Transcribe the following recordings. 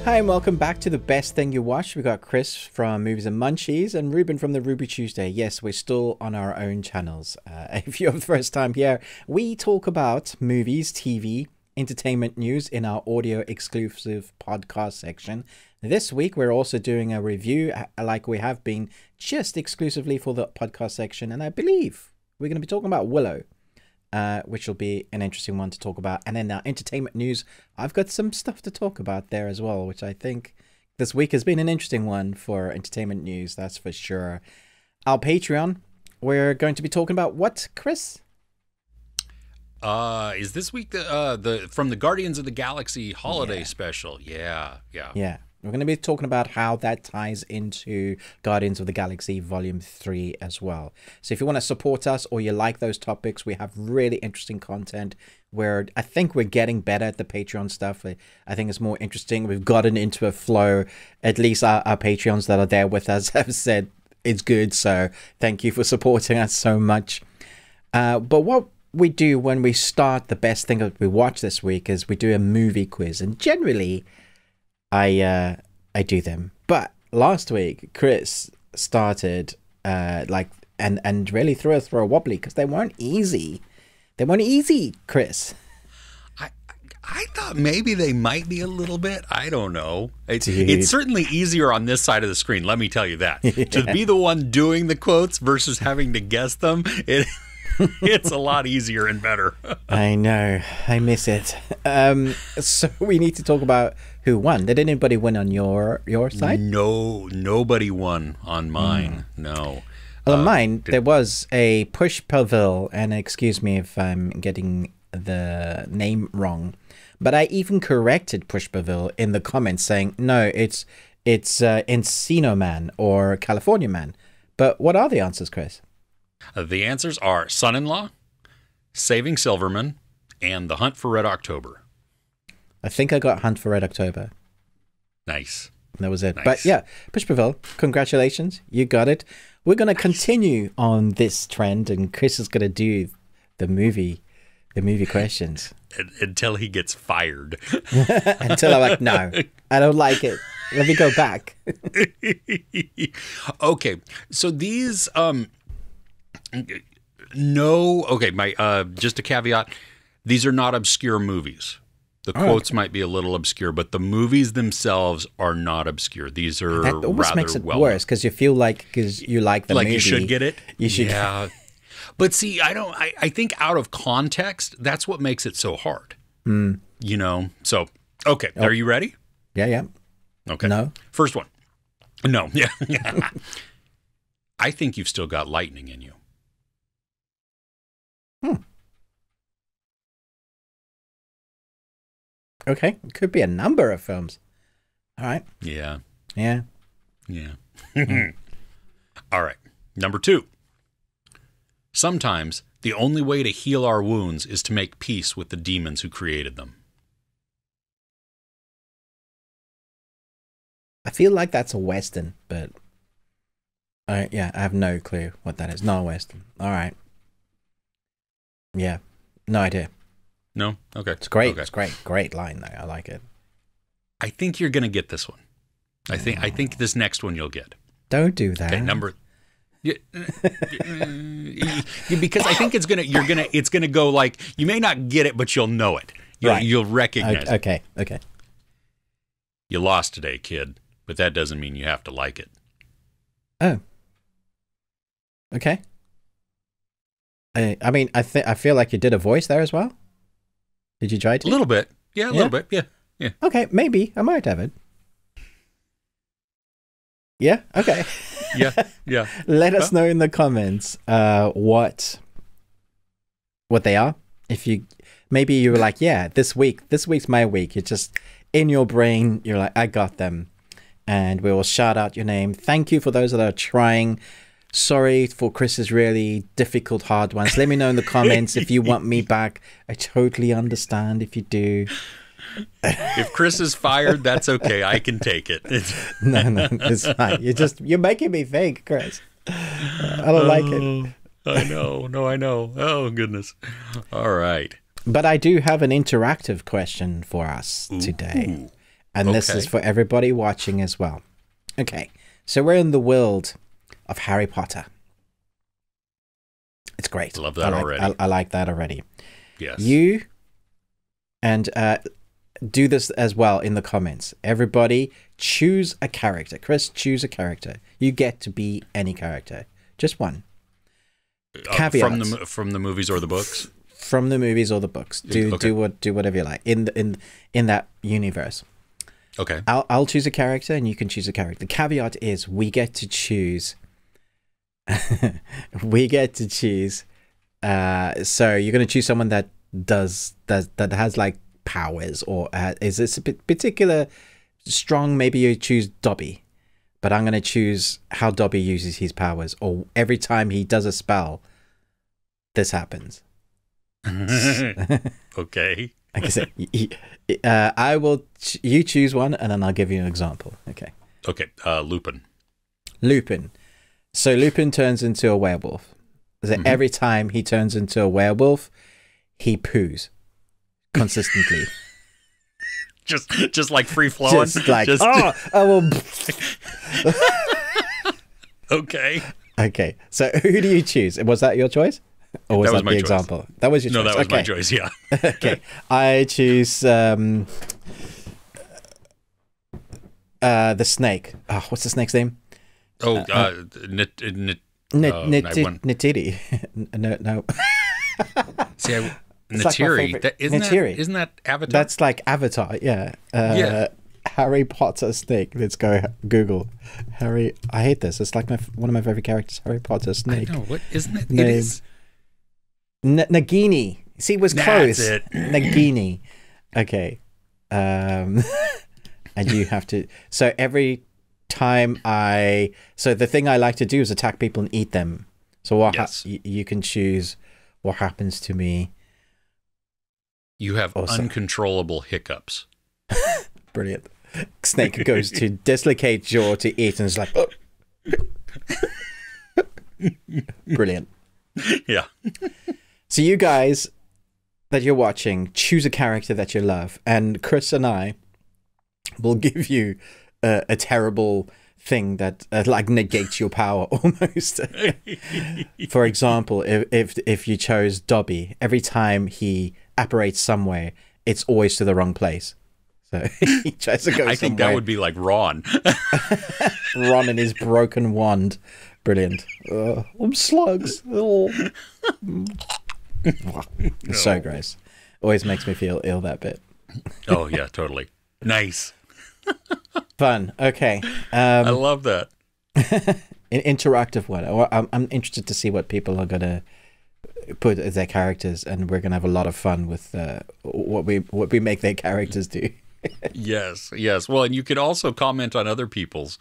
Hi and welcome back to The Best Thing You Watched. We got Chris from Movies and Munchies and Ruben from the Ruby Tuesday. Yes, we're still on our own channels. If you're the first time here, we talk about movies, TV, entertainment news in our audio exclusive podcast section. This week, we're also doing a review like we have been just exclusively for the podcast section. And I believe we're going to be talking about Willow. Which will be an interesting one to talk about. And then our entertainment news, I've got some stuff to talk about there as well, which I think this week has been an interesting one for entertainment news, that's for sure. Our Patreon, we're going to be talking about what, Chris? Is this week the from the Guardians of the Galaxy holiday special? Yeah. We're going to be talking about how that ties into Guardians of the Galaxy Volume 3 as well. So if you want to support us or you like those topics, we have really interesting content where I think we're getting better at the Patreon stuff. I think it's more interesting. We've gotten into a flow. At least our Patreons that are there with us have said it's good. So thank you for supporting us so much. But what we do when we start the best thing that we watch this week is we do a movie quiz. And generally, I do them, but last week Chris started and really threw us for a wobbly because they weren't easy. They weren't easy, Chris. I thought maybe they might be a little bit. I don't know. It's certainly easier on this side of the screen. Let me tell you that. To be the one doing the quotes versus having to guess them, it's a lot easier and better. I know. I miss it. So we need to talk about who won. Did anybody win on your side? No, nobody won on mine. No. Well, on mine, there was a Push Pavil, and excuse me if I'm getting the name wrong, but I even corrected Push Pavil in the comments saying, no, it's Encino Man or California Man. But what are the answers, Chris? The answers are Son-in-Law, Saving Silverman, and The Hunt for Red October. I think I got Hunt for Red October. Nice. That was it. Nice. But yeah, Push Pavel, congratulations. You got it. We're going to continue on this trend, and Chris is going to do the movie questions. Until he gets fired. Until I'm like, no, I don't like it. Let me go back. Okay. So these... just a caveat. These are not obscure movies. The quotes might be a little obscure, but the movies themselves are not obscure. These are that almost rather makes it well worse because you feel like you like the movie. You should get it. You should. Yeah. But see, I think out of context, that's what makes it so hard. You know. So okay, are you ready? Yeah. Okay. No. First one. No. Yeah. I think you've still got lightning in you. Okay, it could be a number of films. All right. Yeah. All right. Number 2. Sometimes the only way to heal our wounds is to make peace with the demons who created them. I feel like that's a Western, but I have no clue what that is. Not a Western. All right. Yeah, no idea. No? Okay. It's great. Okay. It's great. Great line, though. I like it. I think you're going to get this one. I think this next one you'll get. Don't do that. Okay, because I think it's gonna go like, you may not get it, but you'll know it. You'll recognize it. Okay. You lost today, kid, but that doesn't mean you have to like it. Oh. Okay. I mean, I feel like you did a voice there as well. Did you try to? A little bit. Yeah, a little bit. Yeah. Okay, maybe. I might have it. Yeah? Okay. Yeah. Let us know in the comments what they are. If maybe you were like, yeah, this week's my week. You're just in your brain, you're like, I got them. And we will shout out your name. Thank you for those that are trying. Sorry for Chris's really difficult, hard ones. Let me know in the comments if you want me back. I totally understand if you do. If Chris is fired, that's okay. I can take it. No, it's fine. You're making me think, Chris. I don't like it. I know. No, I know. Oh, goodness. All right. But I do have an interactive question for us today. And this is for everybody watching as well. Okay, so we're in the world of Harry Potter. It's great. Love that already. I like that already. Yes. You, and do this as well in the comments. Everybody choose a character. Chris, choose a character. You get to be any character. Just one. Caveat. From the movies or the books? From the movies or the books. Do whatever you like in that universe. Okay. I'll choose a character and you can choose a character. The caveat is we get to choose. We get to choose. So you're going to choose someone that has like powers, or is this a particular strong? Maybe you choose Dobby, but I'm going to choose how Dobby uses his powers, or every time he does a spell, this happens. Okay. Like I said, I will. You choose one, and then I'll give you an example. Okay. Okay. Lupin. Lupin. So Lupin turns into a werewolf. So every time he turns into a werewolf, he poos consistently. just like free flowing. Just like I will. Okay. Okay. So who do you choose? Was that your choice? Or was that the example? That was your choice. No, that was my choice, yeah. Okay. I choose the snake. Oh, what's the snake's name? Oh, Nitiri. No. See, Nitiri. Isn't that Avatar? That's like Avatar, yeah. Harry Potter snake. Let's go Google. Harry. I hate this. It's like one of my favorite characters. Harry Potter snake. I know. What isn't it? Name. It is Nagini. See, it was close. That's it. Nagini. Okay. And you have to. So every time so the thing I like to do is attack people and eat them. So what? Yes. You can choose what happens to me. You have uncontrollable hiccups. Brilliant. Snake goes to dislocate jaw to eat, and it's like, oh. Brilliant. Yeah. So you guys that you're watching, choose a character that you love, and Chris and I will give you a terrible thing that like negates your power almost. For example, if you chose Dobby, every time he apparates somewhere, it's always to the wrong place. So he tries to go somewhere. I think that would be like Ron. Ron and his broken wand. Brilliant. I'm slugs. Oh. So gross. Always makes me feel ill, that bit. Oh, yeah, totally. Nice. Fun. Okay. I love that. An interactive one. I'm interested to see what people are going to put as their characters, and we're going to have a lot of fun with what we make their characters do. Yes. Well, and you could also comment on other people's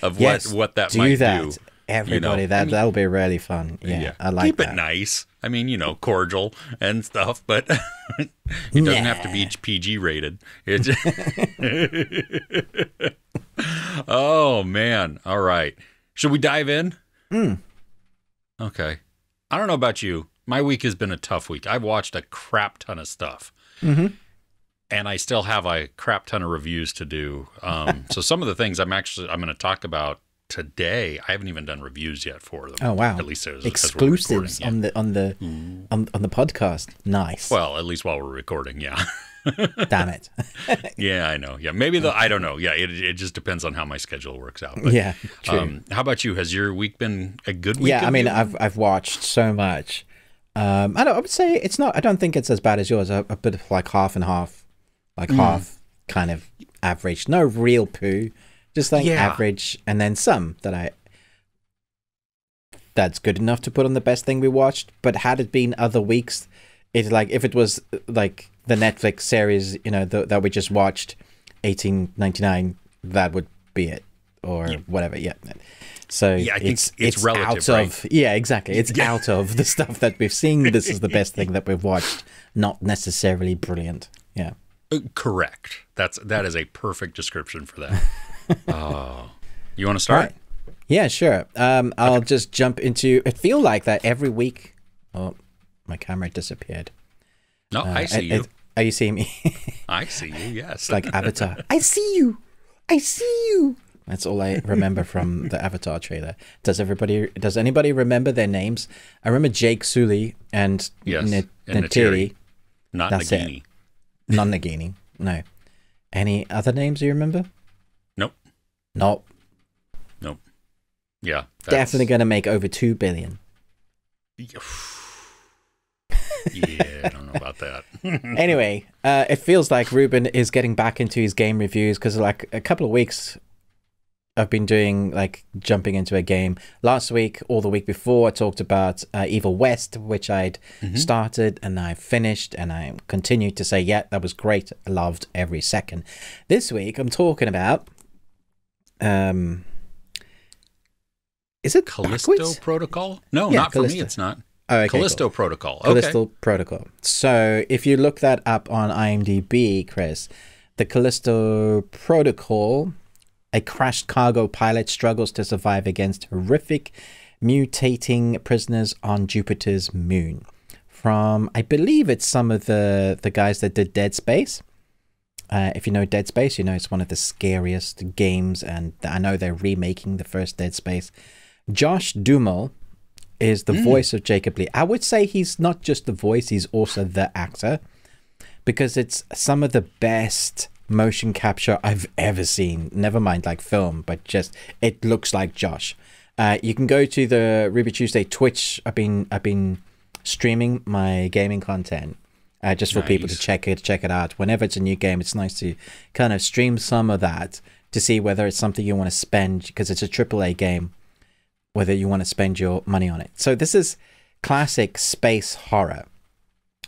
of what that might do. Everybody, that'll be really fun. Yeah. I like Keep that. it nice. I mean, cordial and stuff, but it doesn't have to be PG rated. Oh, man. All right. Should we dive in? Okay. I don't know about you. My week has been a tough week. I've watched a crap ton of stuff. And I still have a crap ton of reviews to do. So some of the things I'm going to talk about today, I haven't even done reviews yet for them. Oh wow! At least as exclusives on the podcast. Nice. Well, at least while we're recording, yeah. Damn it. Yeah, I know. Yeah, maybe I don't know. Yeah, it just depends on how my schedule works out. But, yeah. True. How about you? Has your week been a good week? Yeah, I mean, I've watched so much. I would say it's not. I don't think it's as bad as yours. A bit of like half and half, like half kind of average. No real poo. Just like average, and then some that's good enough to put on the best thing we watched. But had it been other weeks, it's like if it was like the Netflix series, that we just watched, 1899, that would be it, or whatever. Yeah. So I think it's relative, out of exactly. It's out of the stuff that we've seen. This is the best thing that we've watched, not necessarily brilliant. Yeah. Correct. That is a perfect description for that. Oh, you want to start? Right. Yeah, sure. I'll just jump into. It feel like that every week. Oh, my camera disappeared. No, I see you. Are you seeing me? I see you, yes. It's like Avatar. I see you. I see you. That's all I remember from the Avatar trailer. Does anybody remember their names? I remember Jake Sully and Neytiri. Not That's Nagini. It. Not Nagini. No. Any other names you remember? Nope. Nope. Yeah. Definitely going to make over 2 billion. Yeah, I don't know about that. Anyway, it feels like Ruben is getting back into his game reviews because like a couple of weeks I've been doing like jumping into a game. Last week or the week before I talked about Evil West, which I'd started and I finished, and I continued to say, yeah, that was great. I loved every second. This week I'm talking about is it Calisto backwards? Protocol? No, Yeah, not Callisto. for me. It's not. Oh, okay, Calisto cool. Protocol. Okay. Calisto Protocol. So if you look that up on IMDb, Chris, the Calisto Protocol, a crashed cargo pilot struggles to survive against horrific mutating prisoners on Jupiter's moon. From, I believe it's some of the guys that did Dead Space. If you know Dead Space, you know it's one of the scariest games, and I know they're remaking the first Dead Space. Josh Duhamel is the voice of Jacob Lee. I would say he's not just the voice, he's also the actor, because it's some of the best motion capture I've ever seen. Never mind like film, but just it looks like Josh. You can go to the Ruby Tuesday Twitch. I've been streaming my gaming content just for people to check it out. Whenever it's a new game, it's nice to kind of stream some of that to see whether it's something you want to spend, because it's a AAA game, whether you want to spend your money on it. So this is classic space horror.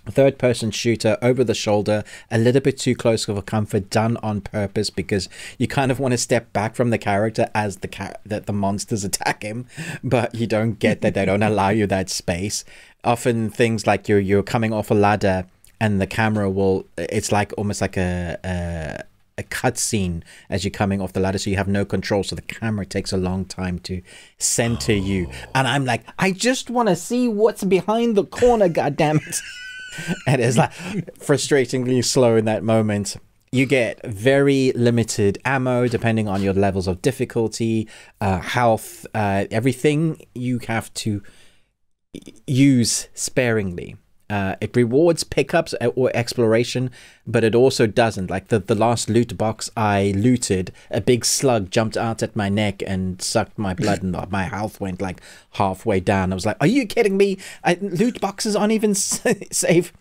Third-person shooter, over the shoulder, a little bit too close for comfort, done on purpose because you kind of want to step back from the character as the monsters attack him, but you don't get that. They don't allow you that space. Often things like you're coming off a ladder and the camera will, it's like almost like a cut scene as you're coming off the ladder, so you have no control, so the camera takes a long time to center you. And I'm like, I just want to see what's behind the corner, goddammit. And it's like frustratingly slow in that moment. You get very limited ammo depending on your levels of difficulty, health, everything you have to use sparingly. It rewards pickups or exploration, but it also doesn't. Like the last loot box I looted, a big slug jumped out at my neck and sucked my blood, and my health went like halfway down. I was like, are you kidding me? Loot boxes aren't even safe.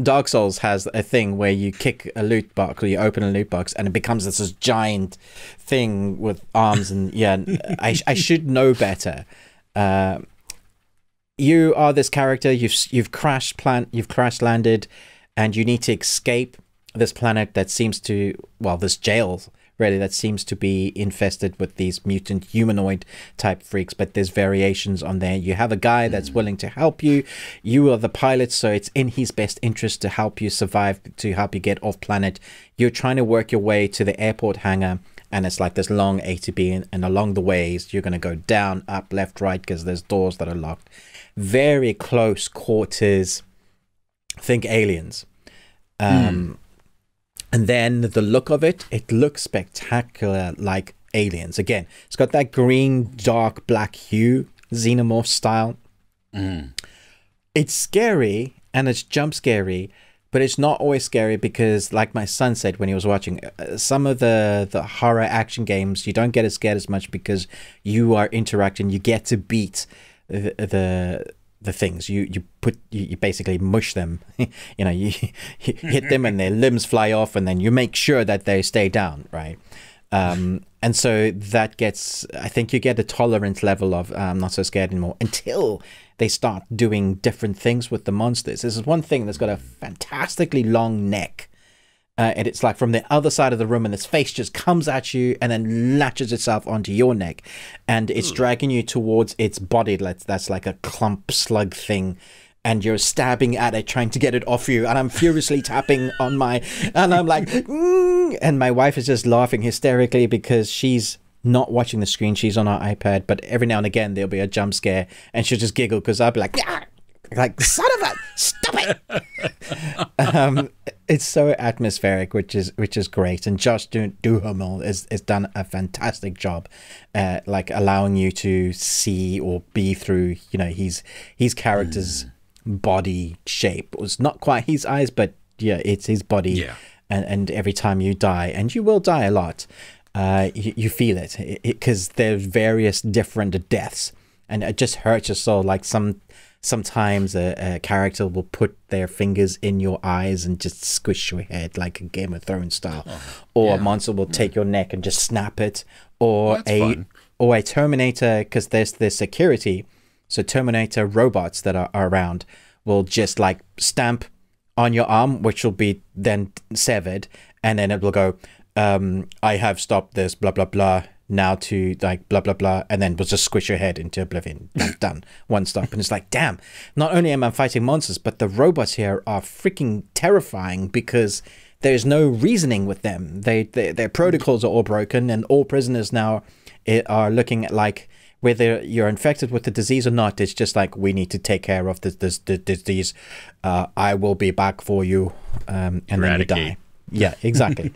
Dark Souls has a thing where you kick a loot box, or you open a loot box, and it becomes this giant thing with arms. And yeah, I should know better. You are this character. You've crash landed, and you need to escape this planet that seems to, well, this jail really that seems to be infested with these mutant humanoid type freaks. But there's variations on there. You have a guy that's willing to help you. You are the pilot, so it's in his best interest to help you survive, to help you get off planet. You're trying to work your way to the airport hangar. And it's like this long A to B, and along the ways you're going to go down, up, left, right, because there's doors that are locked. Very close quarters. Think Aliens. And then the look of it looks spectacular like Aliens. Again, it's got that green, dark, black hue, xenomorph style. It's scary, and it's jump scary. But it's not always scary because, like my son said when he was watching, some of the horror action games, you don't get as scared as much because you are interacting. You get to beat the things. You basically mush them. You know, you hit them and their limbs fly off, and then you make sure that they stay down, right? And so that gets, I think you get a tolerance level of I'm not so scared anymore until they start doing different things with the monsters. This is one thing that's got a fantastically long neck. And it's like from the other side of the room, and its face just comes at you and then latches itself onto your neck. And it's dragging you towards its body. That's like a clump slug thing. And you're stabbing at it, trying to get it off you. And I'm furiously tapping on and I'm like, and my wife is just laughing hysterically because she's not watching the screen. She's on her iPad, but every now and again there'll be a jump scare and she'll just giggle because I'll be like, yeah, Like, son of a, stop it. It's so atmospheric, which is great. And Josh Duhamel has done a fantastic job, like allowing you to see or be through, you know, his character's body shape. It was not quite his eyes, but yeah, it's his body. Yeah. And every time you die, and you will die a lot, you feel it because there's various different deaths, and it just hurts your soul. Like sometimes a character will put their fingers in your eyes and just squish your head like a Game of Thrones style, or a monster will take your neck and just snap it, or a Terminator, because there's security, so Terminator robots that are around will just like stamp on your arm, which will be then severed, and then it will go, I have stopped this, blah blah blah, now to like blah blah blah, and then we'll just squish your head into oblivion. Done. One stop. And it's like, damn, not only am I fighting monsters, but the robots here are freaking terrifying because there's no reasoning with them. Their protocols are all broken, and all prisoners now are looking at like whether you're infected with the disease or not. It's just like, we need to take care of this disease. I will be back for you, and then you die. Yeah, exactly.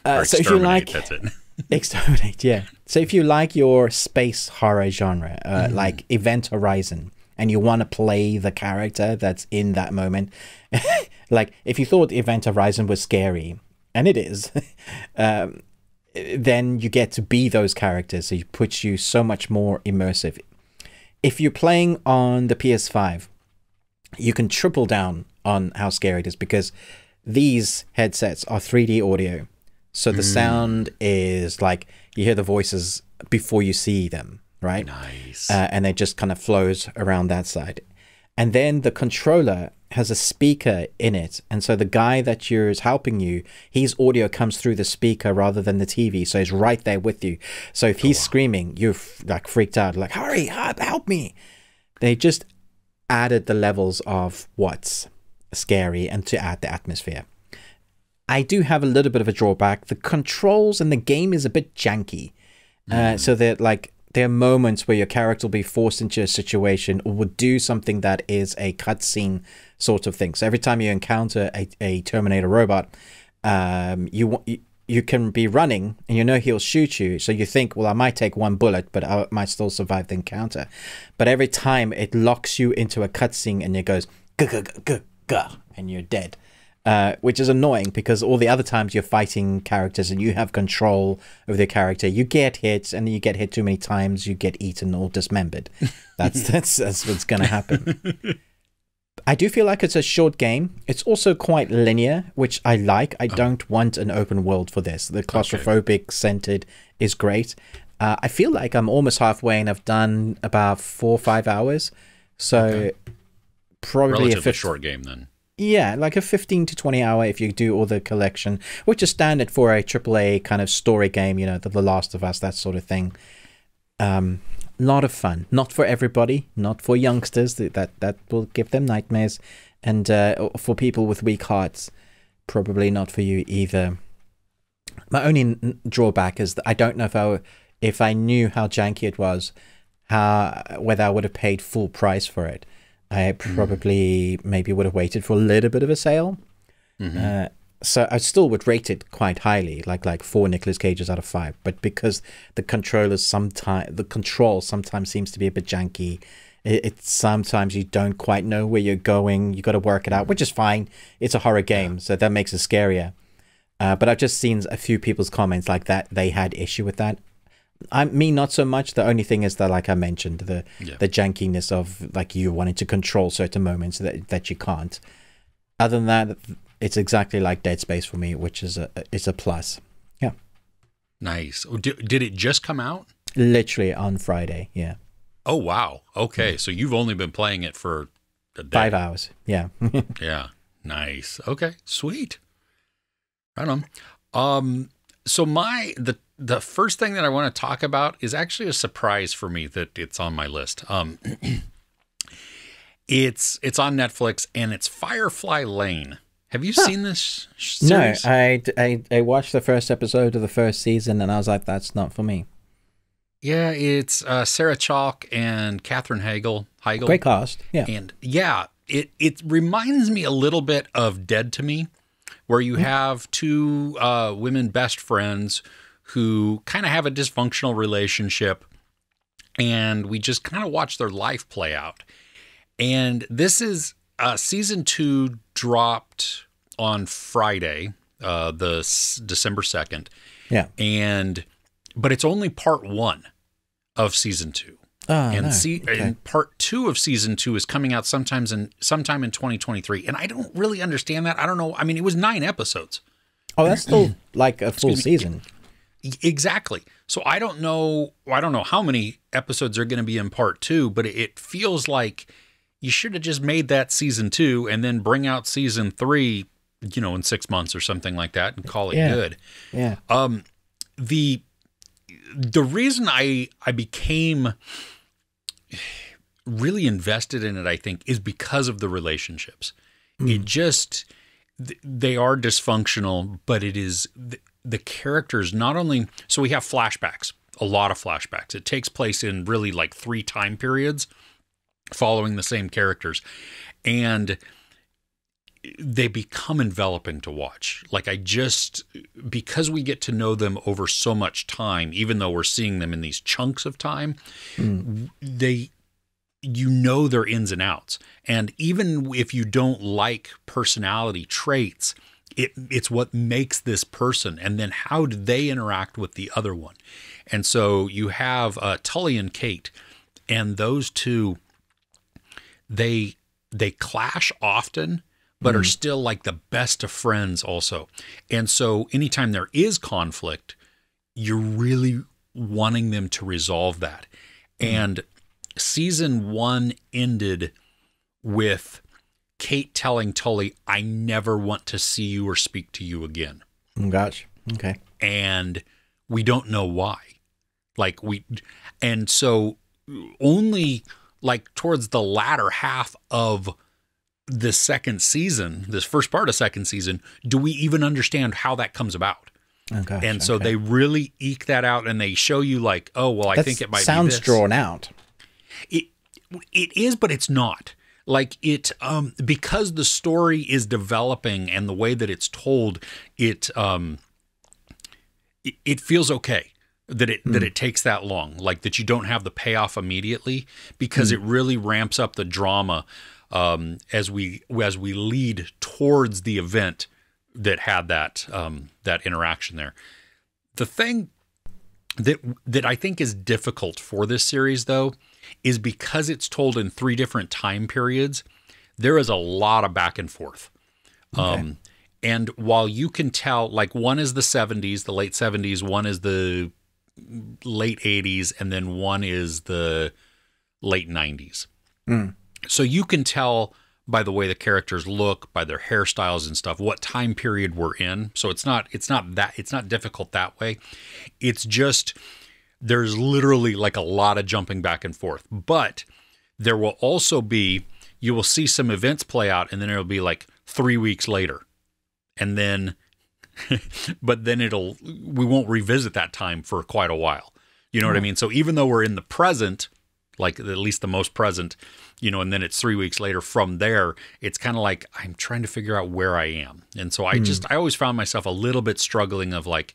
So if you like, that's it. Exterminate, yeah. So if you like your space horror genre, like Event Horizon, and you want to play the character that's in that moment, like if you thought Event Horizon was scary, and it is, then you get to be those characters. So it puts you so much more immersive. If you're playing on the PS5, you can triple down on how scary it is, because these headsets are 3D audio. So the sound is like, you hear the voices before you see them, right? Nice. And it just kind of flows around that side. And then the controller has a speaker in it. And so the guy that is helping you, his audio comes through the speaker rather than the TV. So he's right there with you. So if he's screaming, you're like freaked out, like, hurry, help me. They just added the levels of what's scary and to add the atmosphere. I do have a little bit of a drawback. The controls in the game is a bit janky. So that like, there are moments where your character will be forced into a situation or would do something that is a cutscene sort of thing. So every time you encounter a Terminator robot, you can be running and you know he'll shoot you. So you think, well, I might take one bullet, but I might still survive the encounter. But every time it locks you into a cutscene and it goes, gah, and you're dead. Which is annoying, because all the other times you're fighting characters and you have control over the character, you get hit, and then you get hit too many times, you get eaten or dismembered. That's what's going to happen. I do feel like it's a short game. It's also quite linear, which I like. I don't want an open world for this. The claustrophobic centered is great. I feel like I'm almost halfway and I've done about 4 or 5 hours. So probably relatively short game then. Yeah, like a 15 to 20 hour if you do all the collection, which is standard for a AAA kind of story game, you know, The Last of Us, that sort of thing. Lot of fun. Not for everybody, not for youngsters. That will give them nightmares. And for people with weak hearts, probably not for you either. My only drawback is that I don't know if I knew how janky it was, whether I would have paid full price for it. I probably maybe would have waited for a little bit of a sale. So I still would rate it quite highly, like 4 Nicolas Cages out of 5. But because the control sometimes seems to be a bit janky, it sometimes you don't quite know where you're going. You got to work it out, which is fine. It's a horror game, so that makes it scarier. But I've just seen a few people's comments like that they had issue with that. Me not so much. The only thing is that, like I mentioned, the jankiness of like you wanting to control certain moments that you can't. Other than that, it's exactly like Dead Space for me, which is it's a plus. Yeah. Nice. Did it just come out? Literally on Friday. Yeah. Oh wow. Okay, so you've only been playing it for a day. 5 hours. Yeah. Yeah. Nice. Okay. Sweet. Right on. So the first thing that I want to talk about is actually a surprise for me that it's on my list. It's on Netflix and it's Firefly Lane. Have you seen this series? No, I watched the first episode of the first season and I was like, that's not for me. Yeah, it's Sarah Chalk and Katherine Heigl. Great cast. Yeah. And yeah, it reminds me a little bit of Dead to Me, where you have two women best friends who kind of have a dysfunctional relationship, and we just kind of watch their life play out. And this is season 2 dropped on Friday, December 2nd. Yeah. But it's only part 1 of season 2. And part 2 of season 2 is coming out sometime in 2023. And I don't really understand that. I don't know. I mean, it was 9 episodes. Oh, that's still like a full season. Exactly. So I don't know how many episodes are going to be in part 2, but it feels like you should have just made that season 2 and then bring out season 3, in 6 months or something like that and call it good. Yeah. The reason I became really invested in it, I think, is because of the relationships. They are dysfunctional, but it is the characters not only, so we have flashbacks, a lot of flashbacks. It takes place in really like 3 time periods following the same characters. And they become enveloping to watch. Because we get to know them over so much time, even though we're seeing them in these chunks of time, their ins and outs. And even if you don't like personality traits, it's what makes this person. And then how do they interact with the other one? And so you have Tully and Kate, and those two, they clash often, but are still like the best of friends also. And so anytime there is conflict, you're really wanting them to resolve that. And season 1 ended with Kate telling Tully, I never want to see you or speak to you again. Gotcha. Okay. And we don't know why. And so only like towards the latter half of the second season, this first part of second season, do we even understand how that comes about? Okay. And so they really eke that out, and they show you like, oh, well, I think it might be this. Sounds drawn out. It is, but it's not. Like because the story is developing and the way that it's told, it feels okay that it takes that long, like that you don't have the payoff immediately, because it really ramps up the drama as we lead towards the event that had that interaction there. The thing that I think is difficult for this series, though, is because it's told in 3 different time periods, there is a lot of back and forth. Okay. And while you can tell, like, one is the 70s, the late 70s, one is the late 80s, and then one is the late 90s. So you can tell by the way the characters look, by their hairstyles and stuff, what time period we're in. So it's not difficult that way. It's just there's literally like a lot of jumping back and forth. But there will also be, you will see some events play out, and then it'll be like 3 weeks later. And then but then we won't revisit that time for quite a while. You know what I mean? So even though we're in the present, like at least the most present, and then it's 3 weeks later from there, it's kind of like I'm trying to figure out where I am. And so I always found myself a little bit struggling of like,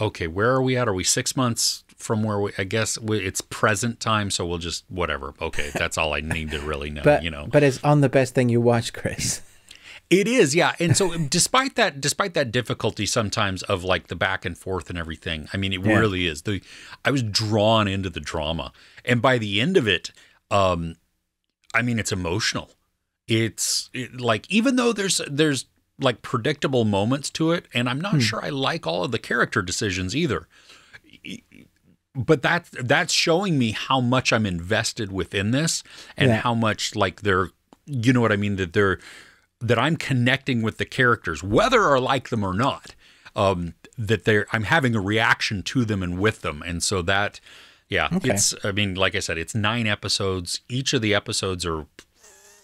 okay, where are we at? Are we 6 months from where I guess it's present time. So we'll just, whatever. Okay. That's all I need to really know, But it's on the best thing you watch, Chris. It is, yeah. And so despite that difficulty sometimes of like the back and forth and everything, I mean, it really is. I was drawn into the drama. And by the end of it, I mean, it's emotional. It's like, even though there's like predictable moments to it, and I'm not sure I like all of the character decisions either. But that's showing me how much I'm invested within this, and how much like they're, you know what I mean, that I'm connecting with the characters, whether I like them or not, I'm having a reaction to them and with them. And so that, it's, I mean, like I said, it's 9 episodes. Each of the episodes are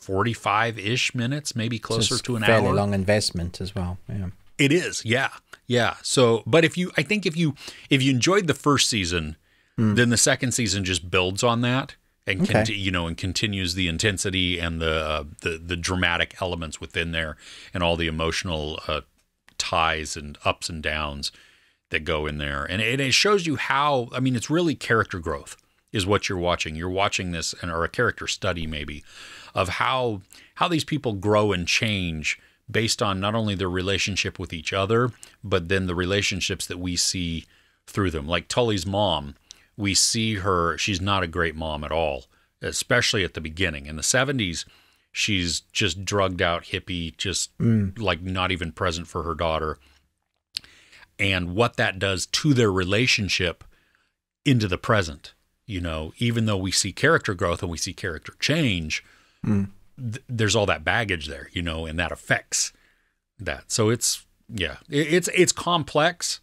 45-ish minutes, maybe closer to an hour. Fairly long investment as well. Yeah. It is, yeah, yeah. So, but I think if you enjoyed the first season, then the second season just builds on that and and continues the intensity and the dramatic elements within there and all the emotional ties and ups and downs that go in there, and it shows you how. I mean, it's really character growth is what you're watching. You're watching this, or a character study maybe, of how these people grow and change based on not only their relationship with each other, but then the relationships that we see through them. Like Tully's mom, we see her, she's not a great mom at all, especially at the beginning. In the 70s, she's just drugged out hippie, just like not even present for her daughter. And what that does to their relationship into the present, even though we see character growth and we see character change, there's all that baggage there, and that affects that. So it's complex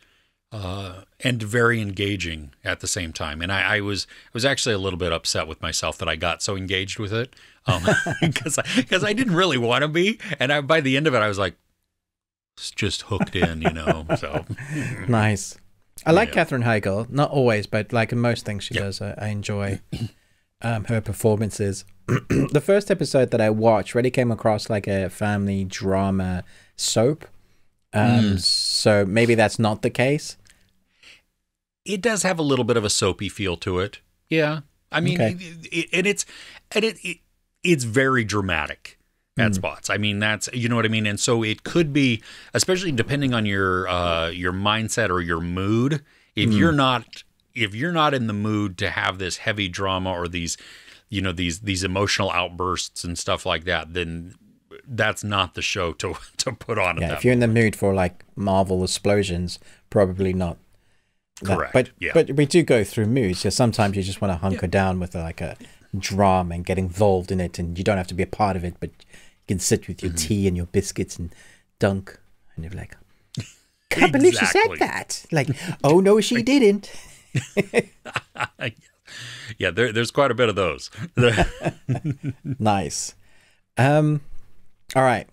and very engaging at the same time. And I was actually a little bit upset with myself that I got so engaged with it because I didn't really want to be. And by the end of it, I was like, just hooked in, So nice. I like Katherine Heigl, not always, but like in most things she does, I enjoy her performances. The first episode that I watched really came across like a family drama soap. So maybe that's not the case. It does have a little bit of a soapy feel to it. Yeah. I mean, it's very dramatic at spots. I mean, that's, you know what I mean? And so it could be, especially depending on your mindset or your mood, if you're not in the mood to have this heavy drama or these emotional outbursts and stuff like that, then that's not the show to put on. Yeah, if you're in the mood for like Marvel explosions, probably not. Correct. But we do go through moods. So sometimes you just want to hunker down with like a drama and get involved in it, and you don't have to be a part of it, but you can sit with your tea and your biscuits and dunk, and you're like, can't believe she said that. Like, oh no, she didn't. Yeah, there's quite a bit of those. Nice. All right.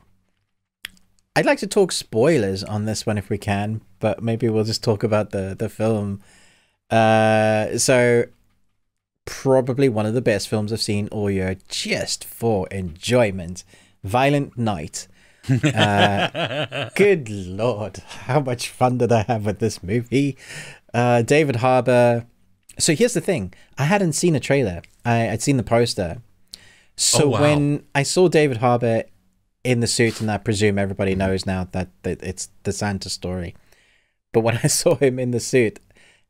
I'd like to talk spoilers on this one if we can, but maybe we'll just talk about the film. So probably one of the best films I've seen all year, just for enjoyment. Violent Night. Good Lord, how much fun did I have with this movie? David Harbour. So here's the thing. I hadn't seen a trailer. I'd seen the poster. So when I saw David Harbour in the suit, and I presume everybody knows now that it's the Santa story. But when I saw him in the suit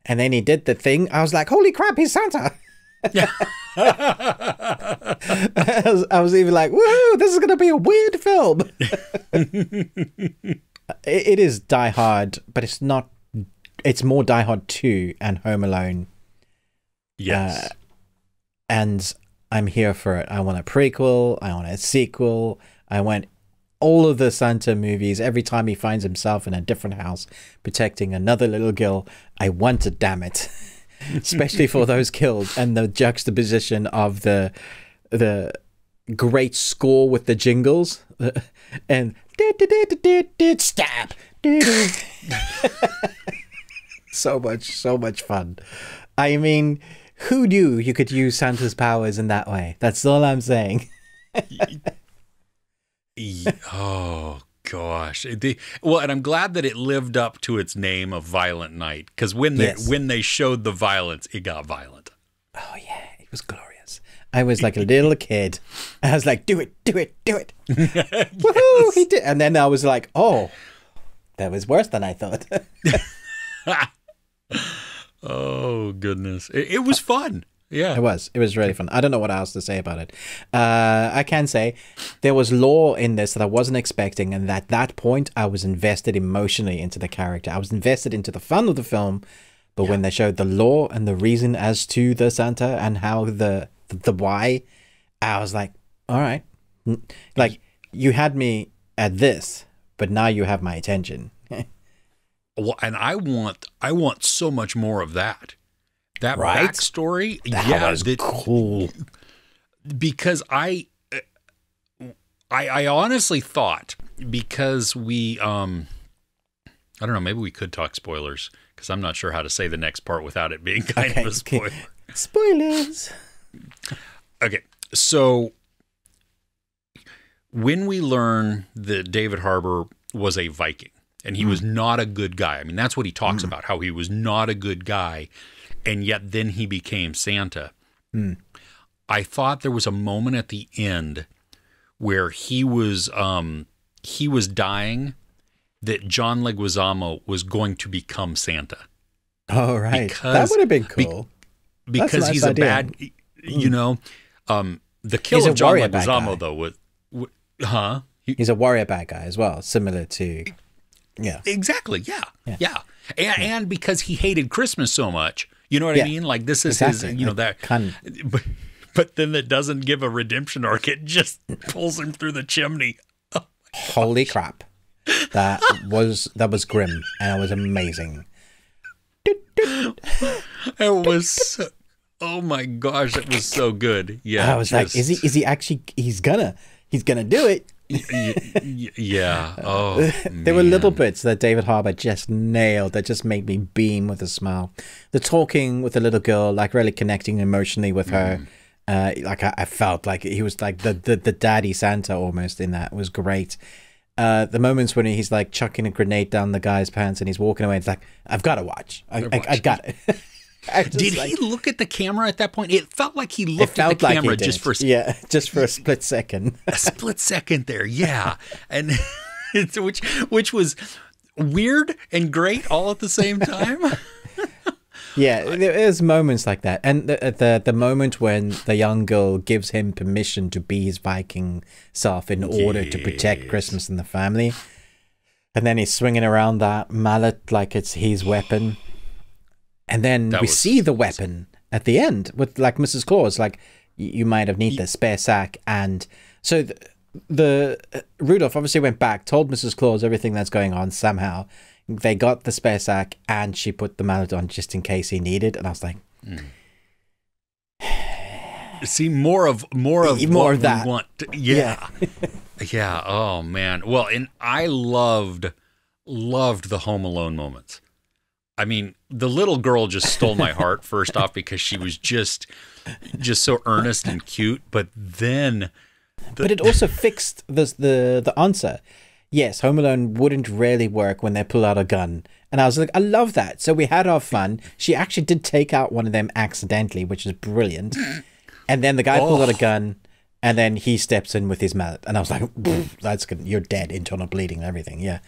and then he did the thing, I was like, holy crap, he's Santa. I was even like, woo, this is going to be a weird film. It is Die Hard, but it's not. It's more Die Hard 2 and Home Alone. Yes. And I'm here for it. I want a prequel. I want a sequel. I want all of the Santa movies. Every time he finds himself in a different house protecting another little girl, I want it, damn it. Especially for those killed, and the juxtaposition of the great score with the jingles and stab. So much fun. I mean, who knew you could use Santa's powers in that way? That's all I'm saying. Oh gosh. Well, and I'm glad that it lived up to its name of Violent Night, because when they showed the violence, it got violent. Oh yeah, it was glorious. I was like a little kid. I was like, do it. Woohoo, he did. And then I was like, oh, that was worse than I thought. Oh goodness. It was fun. Yeah, it was really fun. I don't know what else to say about it. I can say there was lore in this that I wasn't expecting, and at that point I was invested emotionally into the character. I was invested into the fun of the film, but when they showed the lore and the reason as to the Santa and how the why, I was like, all right, like you had me at this, but now you have my attention. Well, and I want so much more of that. That backstory, that was cool. Because I honestly thought, because we I don't know. Maybe we could talk spoilers because I'm not sure how to say the next part without it being kind of a spoiler. Spoilers. Okay, so when we learn that David Harbour was a Viking and he was not a good guy, I mean, that's what he talks about, how he was not a good guy, and yet then he became Santa. I thought there was a moment at the end where he was dying, that John Leguizamo was going to become Santa. Oh, right. That would have been cool. Because nice he's idea. a bad, you know, the kill of John Leguizamo, though, he's a warrior bad guy as well, similar to, Exactly, yeah. And because he hated Christmas so much, you know what I mean? Like, this is his, you know, that. But then it doesn't give a redemption arc. It just pulls him through the chimney. Oh, holy crap. That was grim, and it was amazing. It was oh my gosh, it was so good. Yeah. I was like, is he actually he's gonna do it. Yeah. Oh, there were little bits that David Harbour just nailed that just made me beam with a smile. The talking with the little girl, like really connecting emotionally with her. Like I felt like he was like the daddy Santa almost in that. It was great. The moments when he's like chucking a grenade down the guy's pants and he's walking away, it's like, I've got to watch. I got it. Did he look at the camera at that point? It felt like he looked at the camera just for a split second. A split second there, yeah. And which was weird and great all at the same time. Yeah, there's moments like that. And the moment when the young girl gives him permission to be his Viking self in order to protect Christmas and the family. And then he's swinging around that mallet like it's his weapon. And then we see the weapon at the end with like Mrs. Claus, like you might have need the spare sack. And so the Rudolph obviously went back, told Mrs. Claus everything that's going on somehow. They got the spare sack and she put the mallet on just in case he needed. And I was like, see, more of that. We want to, yeah. Oh man. Well, and I loved the Home Alone moments. I mean, the little girl just stole my heart first off because she was just so earnest and cute. But then, but it also fixed the answer. Yes, Home Alone wouldn't really work when they pull out a gun. And I was like, I love that. So we had our fun. She actually did take out one of them accidentally, which is brilliant. And then the guy pulled out a gun, and then he steps in with his mallet. And I was like, that's good. You're dead, internal bleeding and everything. Yeah.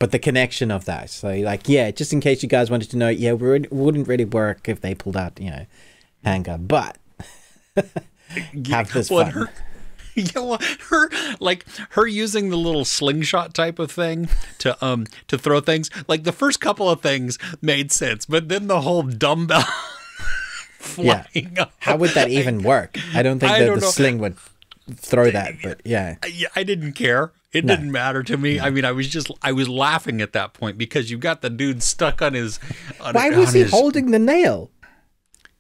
But the connection of that. So like, just in case you guys wanted to know, it wouldn't really work if they pulled out, handgun. But have this fun. Her using the little slingshot type of thing to throw things. Like the first couple of things made sense, but then the whole dumbbell flying up. How would that even work? I don't think the sling would throw that, but I didn't care. It didn't matter to me. No. I mean, I was laughing at that point because you got the dude stuck on his. Why was he holding the nail?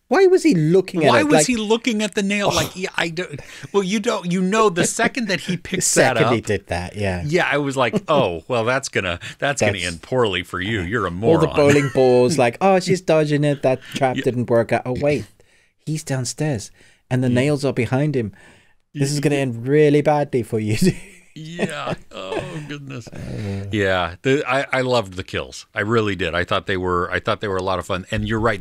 Why was he looking at it? Why was he looking at the nail? Like, I don't. Well, you the second that he picks that up. He did that, yeah. Yeah, I was like, oh, well, that's gonna end poorly for you. You're a moron. All the bowling balls, like, oh, she's dodging it. That trap didn't work out. Oh, wait, he's downstairs, and the nails are behind him. This is gonna end really badly for you. Yeah. Oh goodness. Yeah. I loved the kills. I really did. I thought they were a lot of fun. And you're right.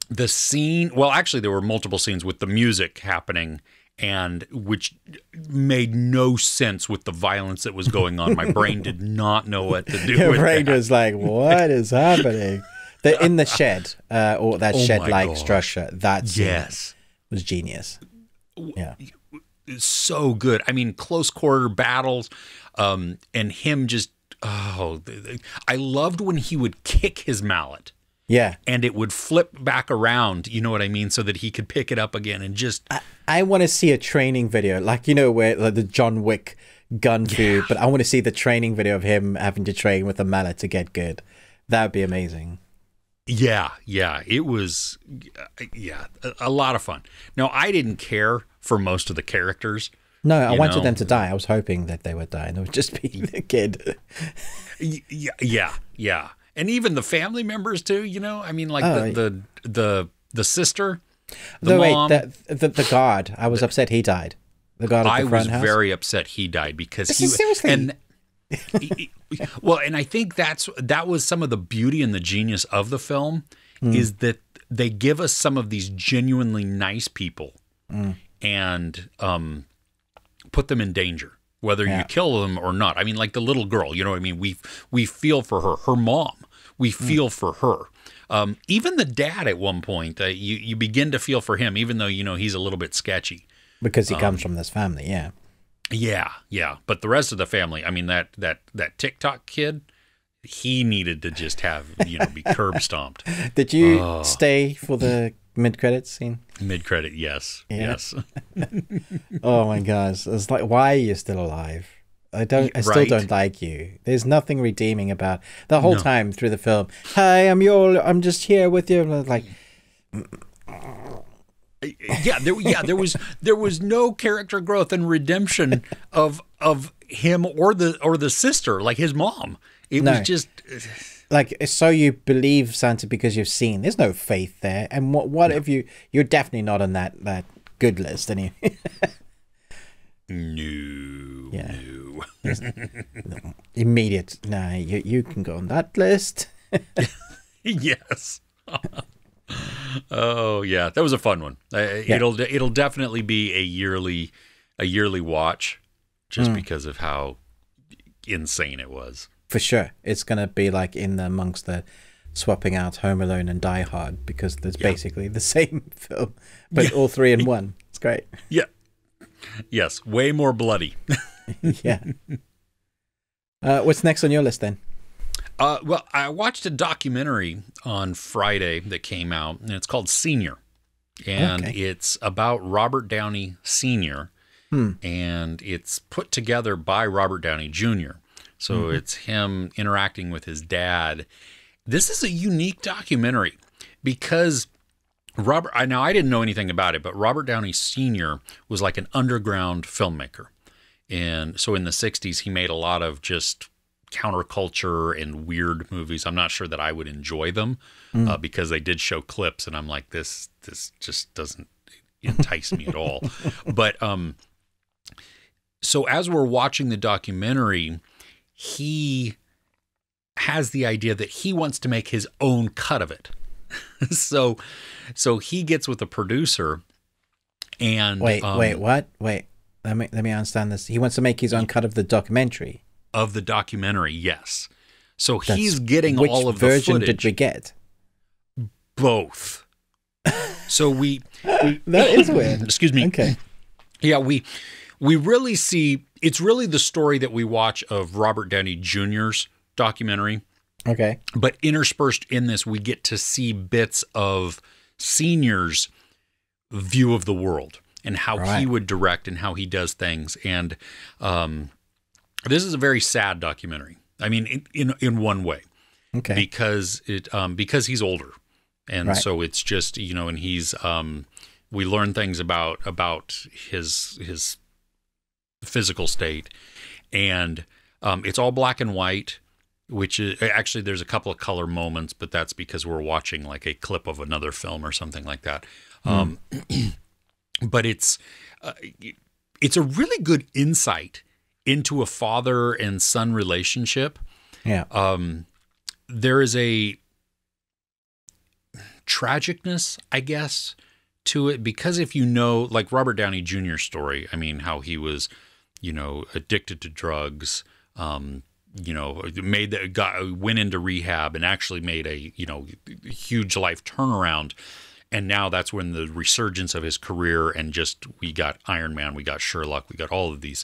The scene, well, actually there were multiple scenes with the music happening and which made no sense with the violence that was going on. My brain did not know what to do with Your brain was like, what is happening? They're in the shed, or that shed-like structure. That scene was genius. Yeah. So good. I mean, close quarter battles, and him just, I loved when he would kick his mallet. Yeah. And it would flip back around, you know what I mean, so that he could pick it up again and just... I want to see a training video, like, where like the John Wick gun fu, but I want to see the training video of him having to train with a mallet to get good. That would be amazing. Yeah. It was, a lot of fun. Now, I didn't care for most of the characters. No, I wanted them to die. I was hoping that they would die, and it would just be the kid. Yeah. And even the family members too, I mean, like the sister, the mom. The guard. I was upset he died. The guard of the front house. I was very upset he died because seriously. And I think that was some of the beauty and the genius of the film is that they give us some of these genuinely nice people and put them in danger, whether you kill them or not. I mean, like the little girl, you know what I mean? We feel for her mom. We feel for her. Even the dad at one point, you begin to feel for him, even though, he's a little bit sketchy. Because he comes from this family, yeah. Yeah. But the rest of the family, I mean, that TikTok kid, he needed to just have, be curb stomped. Did you stay for the mid-credits scene? Mid-credit, yes. Yeah. Yes. Oh my gosh. It's like, why are you still alive? I still don't like you. There's nothing redeeming about the whole time through the film. Hi, I'm just here with you. Like, there was no character growth and redemption of him or the sister, like his mom. It was just like, so you believe Santa because you've seen. There's no faith there. And what if you're definitely not on that good list anyway. No. Immediate. No, you can go on that list. Yes. Oh yeah, that was a fun one. It'll definitely be a yearly watch, just because of how insane it was. For sure, it's gonna be like amongst the swapping out Home Alone and Die Hard, because there's basically the same film, but all three in one. It's great. Yeah. Yes, way more bloody. Yeah. What's next on your list then? Well, I watched a documentary on Friday that came out, and it's called Senior. And it's about Robert Downey Sr., and it's put together by Robert Downey Jr. So it's him interacting with his dad. This is a unique documentary because now I didn't know anything about it, but Robert Downey Sr. was like an underground filmmaker. And so in the 60s, he made a lot of just counterculture and weird movies. I'm not sure that I would enjoy them because they did show clips, and I'm like, this just doesn't entice me at all. But so as we're watching the documentary, he has the idea that he wants to make his own cut of it. So he gets with the producer and wait, what? Wait, let me understand this. He wants to make his own cut of the documentary. Of the documentary, yes. So he's getting all of the footage. Which version did we get? Both. So we that is weird. Excuse me. Okay. Yeah, we really see, it's really the story that we watch of Robert Downey Jr.'s documentary. Okay. But interspersed in this, we get to see bits of Senior's view of the world and how he would direct and how he does things. And this is a very sad documentary. I mean, in one way, because he's older, and so it's just and he's we learn things about his physical state, and it's all black and white. Which is actually, there's a couple of color moments, but that's because we're watching like a clip of another film or something like that. But it's a really good insight into a father and son relationship. Yeah. There is a tragicness, I guess, to it, because if like Robert Downey Jr.'s story, I mean, how he was, addicted to drugs, went into rehab and actually made a, huge life turnaround. And now that's when the resurgence of his career, and we got Iron Man, we got Sherlock, we got all of these,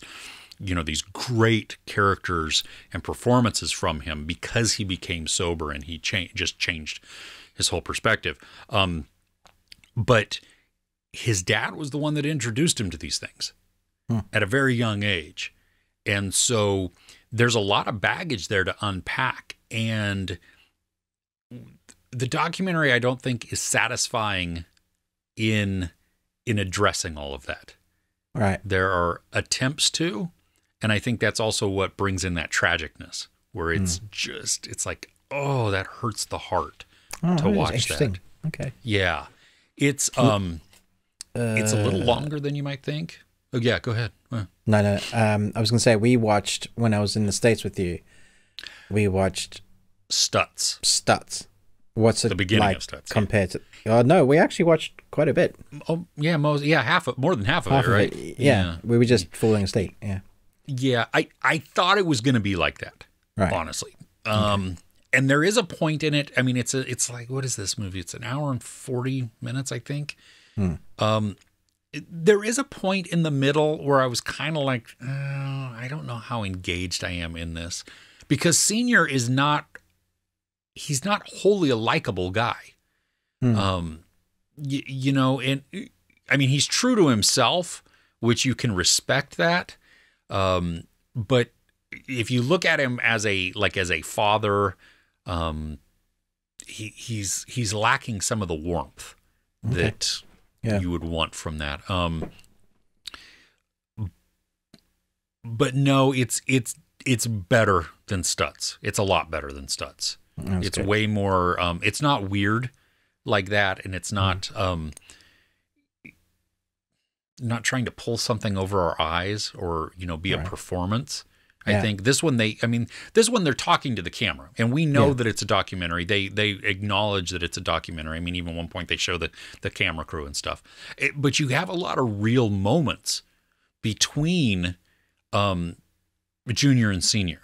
these great characters and performances from him, because he became sober and he just changed his whole perspective. But his dad was the one that introduced him to these things at a very young age. And so there's a lot of baggage there to unpack. And the documentary, I don't think, is satisfying in addressing all of that. Right. There are attempts to, and I think that's also what brings in that tragicness, where it's just, it's like, oh, that hurts the heart to watch that. Okay. Yeah. It's a little longer than you might think. Oh yeah, go ahead. No. I was gonna say, we watched, when I was in the States with you, we watched Stutz. What's it the beginning like of Stutz compared to? No, we actually watched quite a bit. Oh yeah, more than half of it, right? Yeah, we were just falling asleep. Yeah. Yeah, I thought it was going to be like that, right. honestly. And there is a point in it. I mean, it's like, what is this movie? It's an hour and 40 minutes, I think. There is a point in the middle where I was kind of like, oh, I don't know how engaged I am in this, because Senior is not, he's not wholly a likable guy. You know, and I mean, he's true to himself, which you can respect that. But if you look at him as a father, he's lacking some of the warmth that you would want from that. But no, it's better than Stutz. It's a lot better than Stutz. It's good. Way more, it's not weird like that. And it's not, not trying to pull something over our eyes or, you know, be a performance. I think this one, they're talking to the camera, and we know that it's a documentary. They acknowledge that it's a documentary. I mean, even at one point they show the camera crew and stuff. But you have a lot of real moments between Junior and Senior.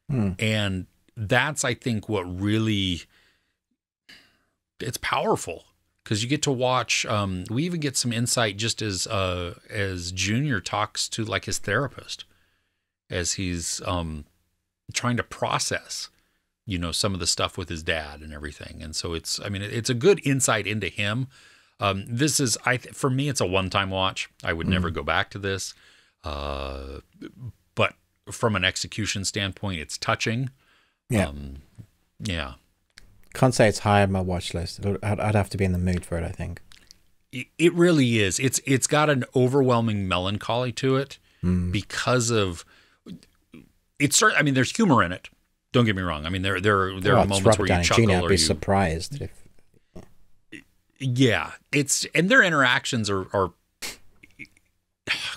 And that's, I think, what really, it's powerful, because you get to watch, we even get some insight just as Junior talks to like his therapist, as he's trying to process, you know, some of the stuff with his dad and everything. And so it's a good insight into him. This is, for me, it's a one-time watch. I would never go back to this. But from an execution standpoint, it's touching. Yeah. Can't say it's high on my watch list. I'd have to be in the mood for it, I think. It really is. It's got an overwhelming melancholy to it because of, I mean, there's humor in it. Don't get me wrong. I mean, there are moments where you chuckle. I'd be surprised if. Yeah, and their interactions are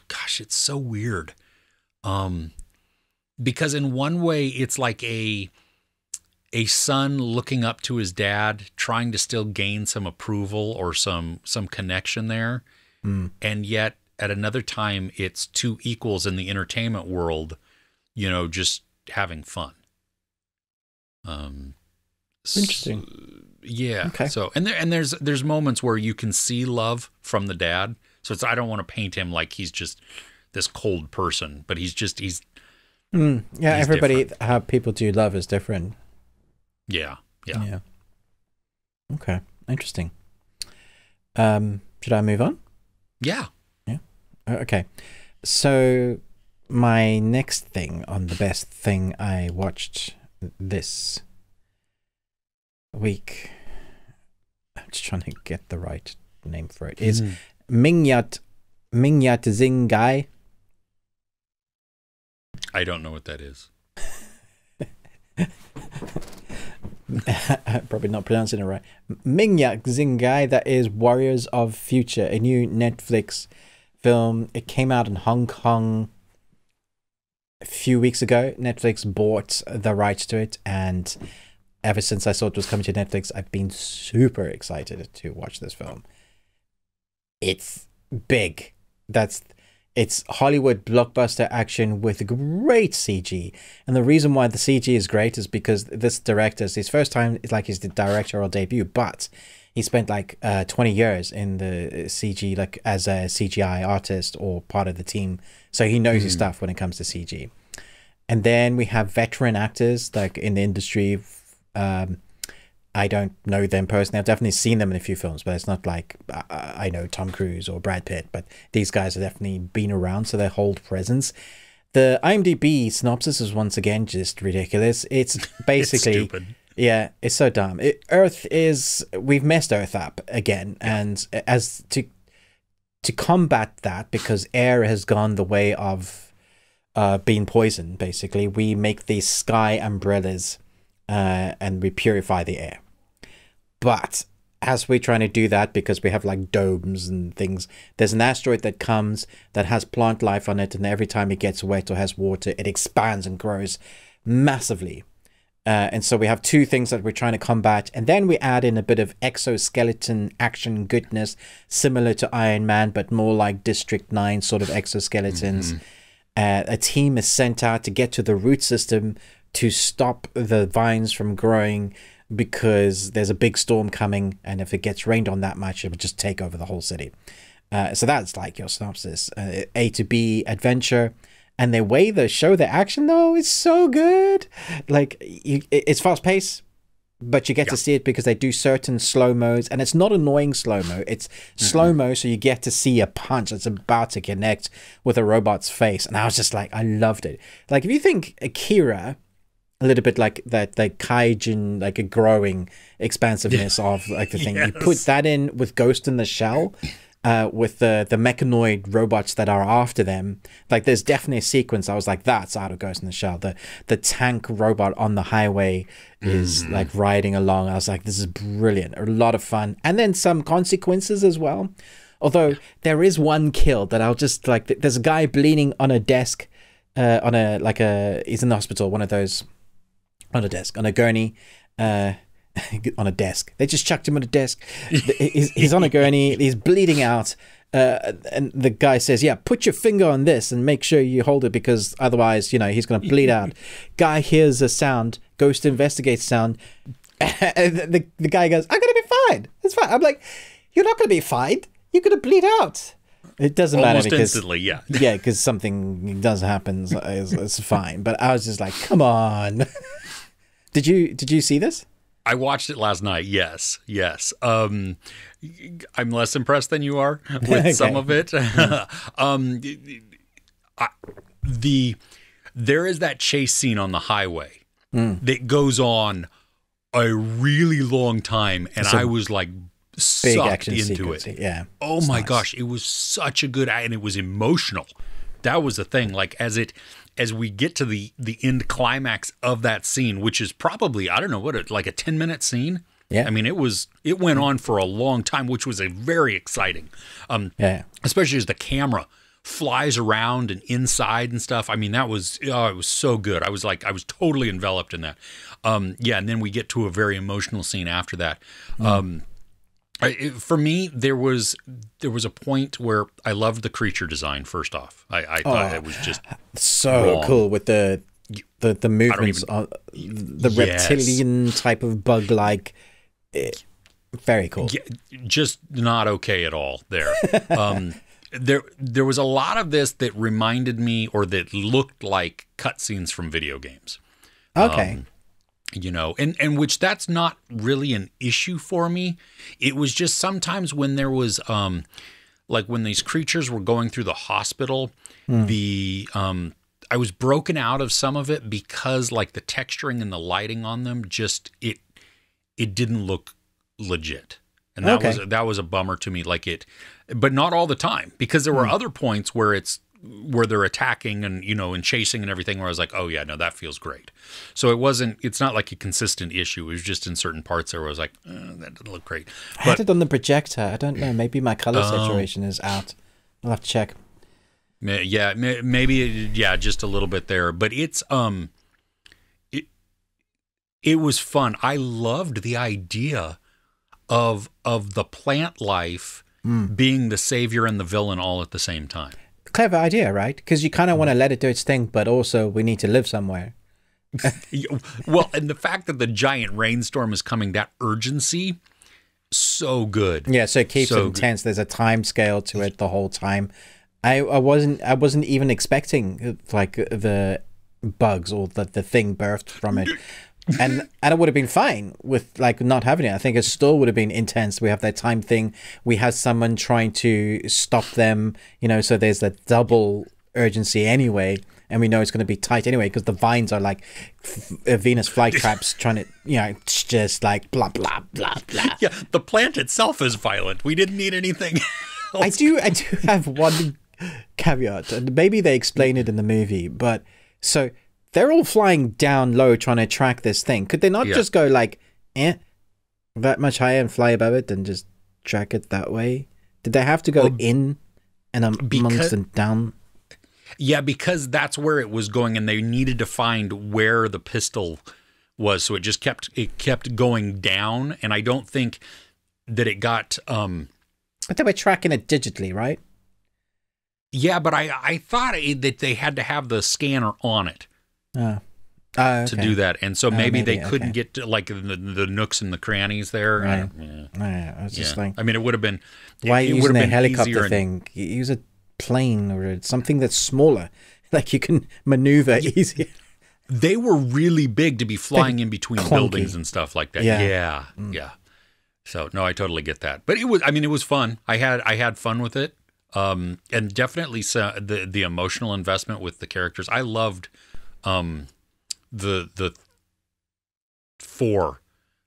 gosh, it's so weird. Because in one way, it's like a son looking up to his dad, trying to still gain some approval or some connection there, and yet at another time, it's two equals in the entertainment world, you know, just having fun. Interesting. Yeah. Okay. So, and there's moments where you can see love from the dad. So I don't want to paint him like he's just this cold person, but he's everybody, different. How people do love is different. Yeah. Okay. Interesting. Should I move on? Yeah. Okay. So my next thing on the best thing I watched this week, I'm just trying to get the right name for it, is Mingyat Zingai. I don't know what that is. Probably not pronouncing it right. Mingyat Zingai, that is Warriors of Future, a new Netflix film. It came out in Hong Kong a few weeks ago. Netflix bought the rights to it, and ever since I saw it was coming to Netflix, I've been super excited to watch this film. It's big. It's Hollywood blockbuster action with great CG. And the reason why the CG is great is because this director, it's his first time, it's like his directorial debut, but he spent like 20 years in the CG, like as a CGI artist or part of the team. So he knows his stuff when it comes to CG. And then we have veteran actors like in the industry. I don't know them personally. I've definitely seen them in a few films, but it's not like I know Tom Cruise or Brad Pitt, but these guys have definitely been around, so they hold presence. The IMDb synopsis is once again just ridiculous. It's basically... It's stupid. Yeah, it's so dumb. We've messed Earth up again, and to combat that, because air has gone the way of being poisoned, basically, we make these sky umbrellas and we purify the air. But as we're trying to do that, because we have like domes and things, there's an asteroid that comes that has plant life on it, and every time it gets wet or has water, it expands and grows massively. And so we have two things that we're trying to combat, and then we add in a bit of exoskeleton action goodness, similar to Iron Man, but more like District 9 sort of exoskeletons. A team is sent out to get to the root system to stop the vines from growing, because there's a big storm coming, and if it gets rained on that much, it would just take over the whole city. So that's like your synopsis. A to B adventure. And the way they show the action, though, is so good. Like, it's fast-paced, but you get to see it because they do certain slow-mos, and it's not annoying slow-mo. It's slow-mo, so you get to see a punch that's about to connect with a robot's face. And I was just like, I loved it. Like, if you think Akira, a little bit like that, like Kaijin, like a growing expansiveness of like the thing. You put that in with Ghost in the Shell, with the mechanoid robots that are after them. Like, there's definitely a sequence I was like, that's out of Ghost in the Shell. The tank robot on the highway is like riding along. I was like, this is brilliant. A lot of fun. And then some consequences as well. Although there is one kill that I'll just like, there's a guy bleeding on a desk, he's in the hospital, one of those, on a desk, on a gurney, on a desk. They just chucked him on a desk. He's on a gurney. He's bleeding out. And the guy says, yeah, put your finger on this and make sure you hold it, because otherwise, you know, he's going to bleed out. Guy hears a sound, goes to investigate sound. And the guy goes, I'm going to be fine. It's fine. I'm like, you're not going to be fine. You're going to bleed out. It doesn't matter because instantly, yeah, because something does happen. It's fine. But I was just like, come on. Did you see this? I watched it last night. Yes. I'm less impressed than you are with some of it. There is that chase scene on the highway that goes on a really long time, and I was like sucked into sequence. it. Yeah. Oh my gosh, it was such a good, and it was emotional. That was the thing. Like, as we get to the end climax of that scene, which is probably, I don't know what, like a 10-minute scene. Yeah. I mean, it went on for a long time, which was a very exciting. Especially as the camera flies around and inside and stuff. I mean, it was so good. I was totally enveloped in that. And then we get to a very emotional scene after that. For me, there was a point where I loved the creature design. First off, I thought it was just so wrong. Cool with the movements, the reptilian type of bug-like. Very cool. Just not okay at all there. There was a lot of this that reminded me, or that looked like cutscenes from video games. Okay. You know, and which that's not really an issue for me. It was just sometimes when there was, like when these creatures were going through the hospital, I was broken out of some of it because like the texturing and the lighting on them, just it didn't look legit. And that was a bummer to me. Like but not all the time, because there were other points where they're attacking and, you know, and chasing and everything, where I was like, oh yeah, no, that feels great. So it's not like a consistent issue. It was just in certain parts where I was like, that doesn't look great. I had it on the projector. I don't know. Maybe my color saturation is out. I'll have to check. Yeah, maybe, just a little bit there. But it was fun. I loved the idea of the plant life being the savior and the villain all at the same time. Clever idea, right? Because you kind of want to let it do its thing, but also we need to live somewhere. Well, and the fact that the giant rainstorm is coming, that urgency, so good. Yeah, so it keeps it intense. There's a time scale to it the whole time. I wasn't even expecting like the bugs or the thing birthed from it. And it would have been fine with like not having it. I think it still would have been intense. We have that time thing. We had someone trying to stop them, you know, so there's that double urgency anyway. And we know it's going to be tight anyway, because the vines are like Venus flytraps trying to, you know, just like blah, blah, blah, blah. Yeah, the plant itself is violent. We didn't need anything. I do have one caveat, and maybe they explain it in the movie, but so they're all flying down low trying to track this thing. Could they not just go like, that much higher and fly above it and just track it that way? Did they have to go in and amongst and down? Yeah, because that's where it was going, and they needed to find where the pistol was, so it just kept going down, and I don't think that it got... But they were tracking it digitally, right? Yeah, but I thought that they had to have the scanner on it Okay. to do that, and so maybe they couldn't get to, like, the nooks and the crannies there. Right. I was just like... I mean, it would have been... Why are you using a helicopter and, thing? Use a plane or something that's smaller. Like, you can maneuver easier. They were really big to be flying in between buildings and stuff like that. Yeah. So no, I totally get that. But it was fun. I had fun with it. And definitely the emotional investment with the characters. I loved the four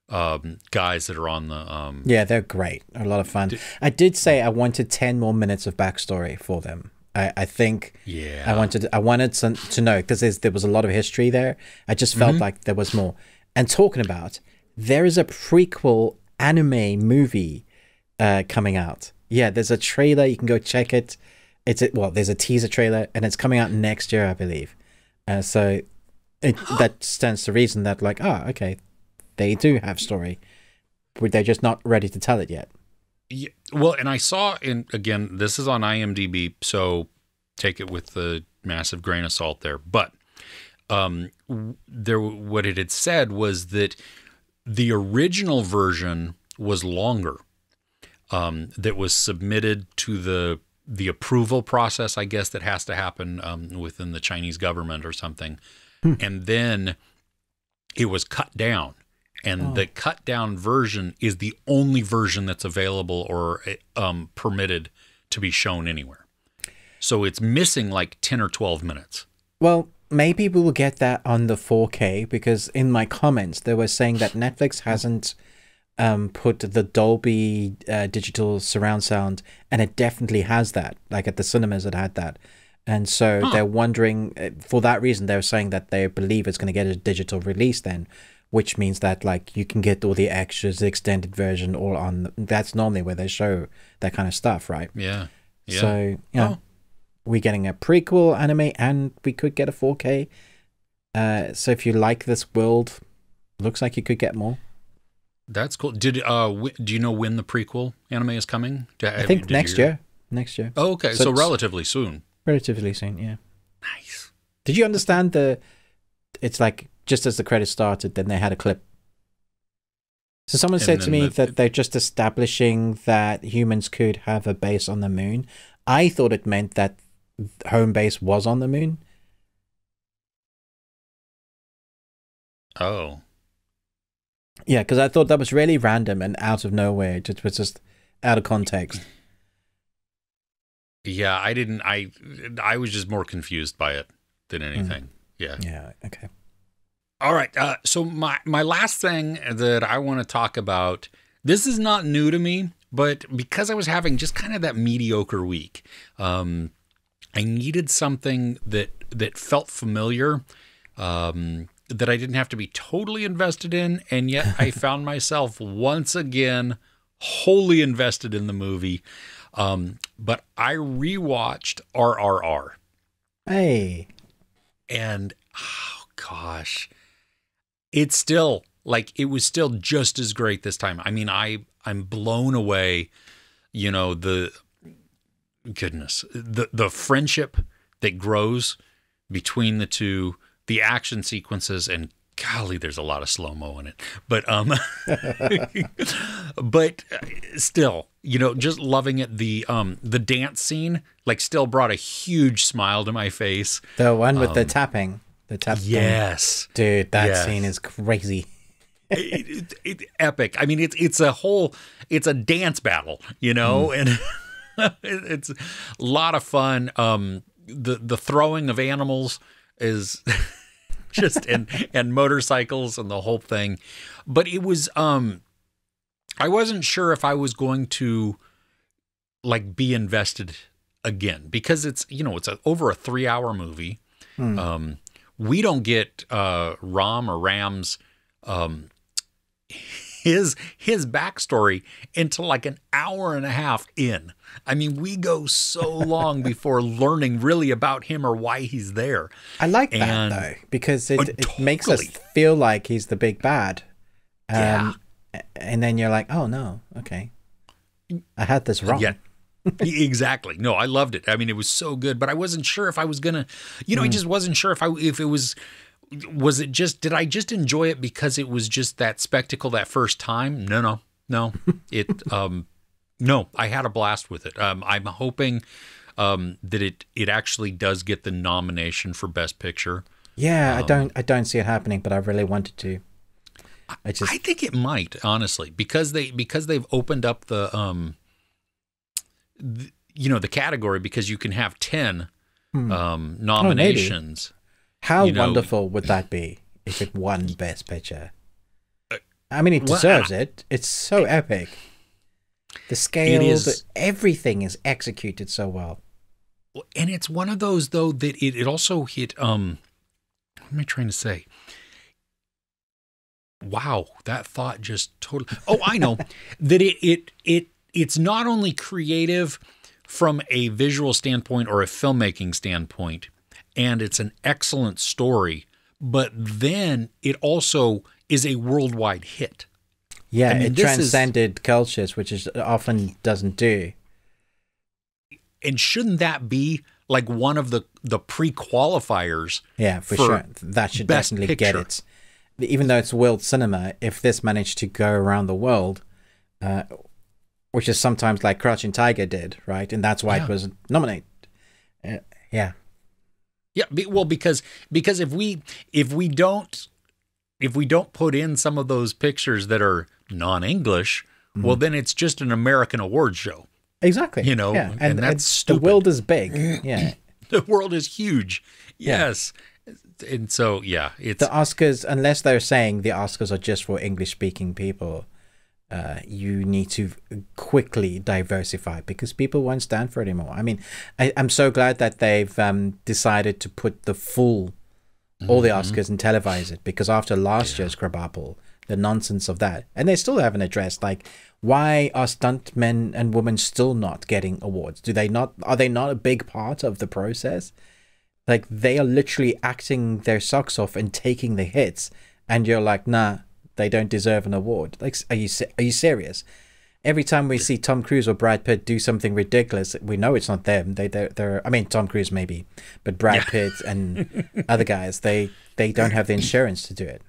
guys that are on the yeah, they're great. A lot of fun. I did say I wanted 10 more minutes of backstory for them. I think I wanted to know, because there was a lot of history there. I just felt like there was more. And talking about, there is a prequel anime movie coming out. Yeah, there's a trailer. You can go check it. There's a teaser trailer, and it's coming out next year, I believe. So that stands to reason that, like, okay, they do have story, but they're just not ready to tell it yet. Yeah, well, and I saw again, this is on IMDb, so take it with the massive grain of salt there. But what it had said was that the original version was longer. That was submitted to the approval process, I guess, that has to happen within the Chinese government or something, and then it was cut down. And the cut down version is the only version that's available or permitted to be shown anywhere. So it's missing like 10 or 12 minutes. Well, maybe we will get that on the 4K, because in my comments they were saying that Netflix hasn't put the Dolby digital surround sound, and it definitely has that. Like at the cinemas it had that. And so they're wondering, for that reason, they're saying that they believe it's going to get a digital release then, which means that, like, you can get all the extras, the extended version, all on. That's normally where they show that kind of stuff, right? Yeah. So, we're getting a prequel anime, and we could get a 4K. So if you like this world, looks like you could get more. That's cool. Do you know when the prequel anime is coming? I think next year. Next year. Oh, okay. So relatively soon. Relatively soon, yeah. Nice. Did you understand it's like, just as the credits started, then they had a clip. So someone said to me that they're just establishing that humans could have a base on the moon. I thought it meant that home base was on the moon. Oh. Yeah, because I thought that was really random and out of nowhere. It was just out of context. Yeah, I didn't. I was just more confused by it than anything. Yeah. Yeah. Okay. All right. So my last thing that I want to talk about. This is not new to me, but because I was having just kind of that mediocre week, I needed something that felt familiar. That I didn't have to be totally invested in, and yet I found myself once again wholly invested in the movie. But I rewatched RRR. Hey. And, oh gosh, it's still, like, it was still just as great this time. I mean, I'm blown away, the friendship that grows between the two, the action sequences, and golly, there's a lot of slow-mo in it. But but still, just loving it. The dance scene, like, still brought a huge smile to my face. The one with the tapping. The tap. Yes. Dude, that scene is crazy. It epic. I mean, it's a dance battle, and it's a lot of fun. The throwing of animals is just and motorcycles and the whole thing. But it was I wasn't sure if I was going to like be invested again, because it's, you know, it's over a 3-hour movie. We don't get Ram or Ram's his backstory until like an hour and a half in. I mean, we go so long before learning really about him or why he's there. I like that though, because it totally makes us feel like he's the big bad. Yeah. And then you're like, oh no, okay, I had this wrong. Yeah. Exactly. No, I loved it. I mean, it was so good, but I wasn't sure if I was gonna, you know, I just wasn't sure if it was it just, did I just enjoy it because it was just that spectacle that first time? No. It, no, I had a blast with it. I'm hoping that it actually does get the nomination for Best Picture. Yeah, I don't see it happening, but I really wanted to. I think it might, honestly, because they've opened up the you know, the category, because you can have 10 nominations. How wonderful would that be if it won Best Picture? I mean, it deserves it. It's so epic. The scale, everything is executed so well. And it's one of those, though, that it also hit, what am I trying to say? Wow, that thought just totally, oh, I know, that it's not only creative from a visual standpoint or a filmmaking standpoint, and it's an excellent story, but then it also is a worldwide hit. Yeah, I mean, it transcended cultures, which it often doesn't do. And shouldn't that be like one of the pre-qualifiers? Yeah, for sure. That should definitely get it. Even though it's world cinema, if this managed to go around the world, which is sometimes like Crouching Tiger did, right? And that's why it was nominated. Yeah. Yeah, well, because if we don't put in some of those pictures that are non-English, well, then it's just an American award show. Exactly. You know, yeah. and that's stupid. The world is big. Yeah. The world is huge. Yes. Yeah. And so, yeah, it's the Oscars, unless they're saying the Oscars are just for English-speaking people, you need to quickly diversify, because people won't stand for it anymore. I mean, I'm so glad that they've decided to put the full, all the Oscars and televise it, because after last year's Krabappel, the nonsense of that, and they still haven't addressed, like, why are stuntmen and women still not getting awards? Are they not a big part of the process? Like, they are literally acting their socks off and taking the hits, and you're like, nah, they don't deserve an award. Like, are you serious? Every time we see Tom Cruise or Brad Pitt do something ridiculous, we know it's not them. They're I mean, Tom Cruise maybe, but Brad Pitt and other guys, they don't have the insurance to do it.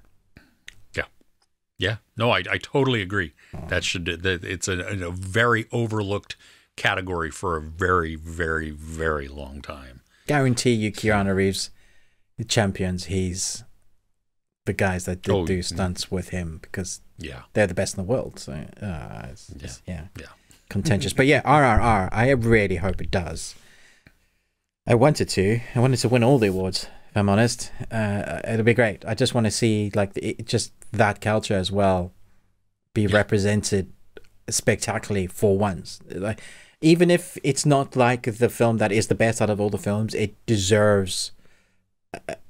Yeah. No, I totally agree. It's a very overlooked category for a very, very, very long time. Guarantee you, Keanu Reeves, the champions, he's the guys that do stunts with him, because they're the best in the world. So it's just, contentious. But yeah, RRR, I really hope it does. I wanted to win all the awards, if I'm honest. It'll be great. I just want to see like just that culture as well be represented spectacularly for once. Like, even if it's not like the film that is the best out of all the films, it deserves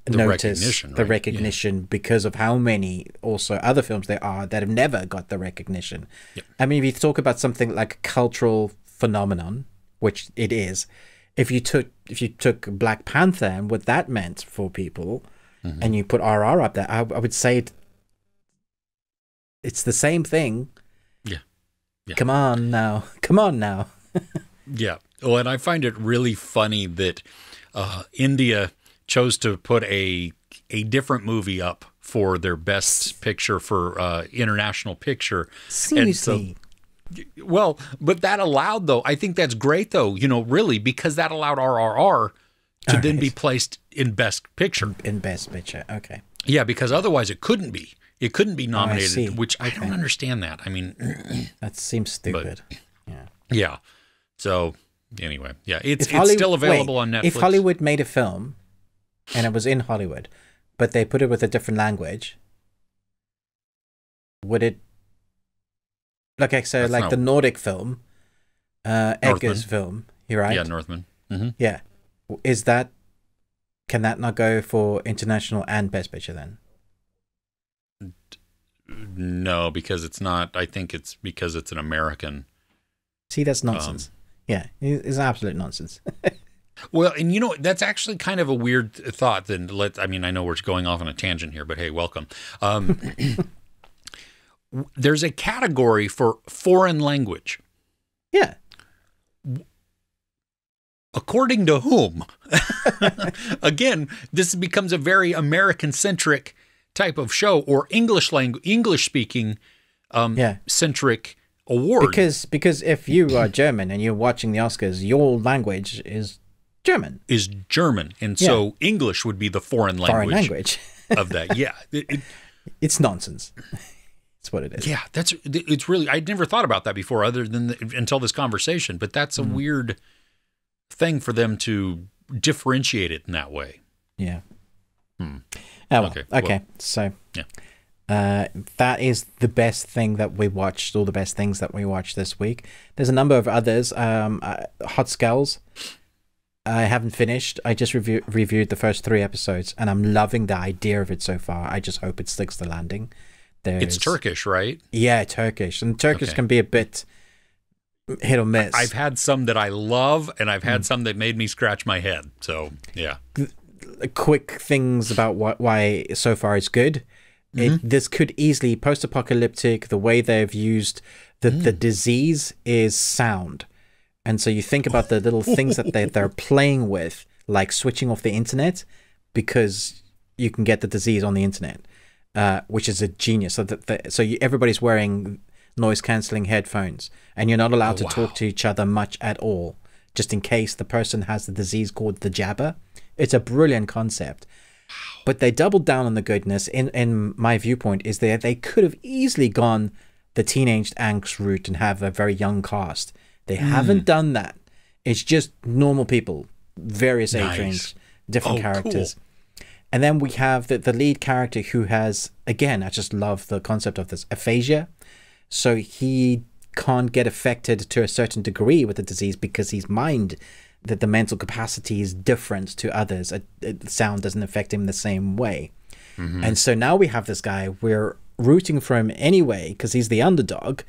the recognition because of how many also other films there are that have never got the recognition. I mean, if you talk about something like a cultural phenomenon, which it is, if you took Black Panther and what that meant for people, and you put RR up there, I would say it's the same thing. Yeah. Come on now. Yeah. Well, and I find it really funny that India chose to put a different movie up for their best picture for international picture. Seriously. Well, but that allowed, though, I think that's great, though, you know, really, because that allowed RRR to then be placed in Best Picture. In Best Picture, okay. Yeah, because otherwise it couldn't be. It couldn't be nominated, which I don't understand that. I mean, that seems stupid. Yeah. So anyway, it's still available on Netflix. If Hollywood made a film and it was in Hollywood, but they put it with a different language, would it? Okay, so like the Nordic film, Edgar's film. You're right. Yeah, Northman. Mm-hmm. Yeah. Can that not go for international and Best Picture then? No, because it's not. I think it's because it's an American. See, that's nonsense. Yeah, it's absolute nonsense. Well, and you know, that's actually kind of a weird thought. Then I mean, I know we're going off on a tangent here, but hey, welcome. There's a category for foreign language. Yeah. According to whom? Again, this becomes a very American-centric type of show, or English-speaking centric award. Because if you are German and you're watching the Oscars, your language is German. And so English would be the foreign language of that. Yeah, it's nonsense. It's what it is. Yeah, it's really. I'd never thought about that before, other than until this conversation. But that's a weird thing for them to differentiate it in that way. Yeah. Oh, well. Okay. So that is the best thing that we watched, all the best things that we watched this week. There's a number of others. Hot Skulls. I haven't finished. I just reviewed the first 3 episodes, and I'm loving the idea of it so far. I just hope it sticks the landing. It's Turkish, right? Yeah, Turkish. And Turkish can be a bit hit or miss. I've had some that I love, and I've had some that made me scratch my head. So, yeah. Quick things about why so far it's good. This could easily, post-apocalyptic, the way they've used the disease is sound. And so you think about the little things that they're playing with, like switching off the internet, because you can get the disease on the internet, which is a genius. So everybody's wearing noise-canceling headphones, and you're not allowed to talk to each other much at all, just in case the person has the disease called the jabber. It's a brilliant concept. But they doubled down on the goodness. In my viewpoint, is that they could have easily gone the teenage angst route and have a very young cast. They haven't done that. It's just normal people, various age range, different characters. Cool. And then we have the lead character who has, again, I just love the concept of this, aphasia. So he can't get affected to a certain degree with the disease because his mind, that the mental capacity is different to others. Sound doesn't affect him the same way. And so now we have this guy, we're rooting for him anyway because he's the underdog.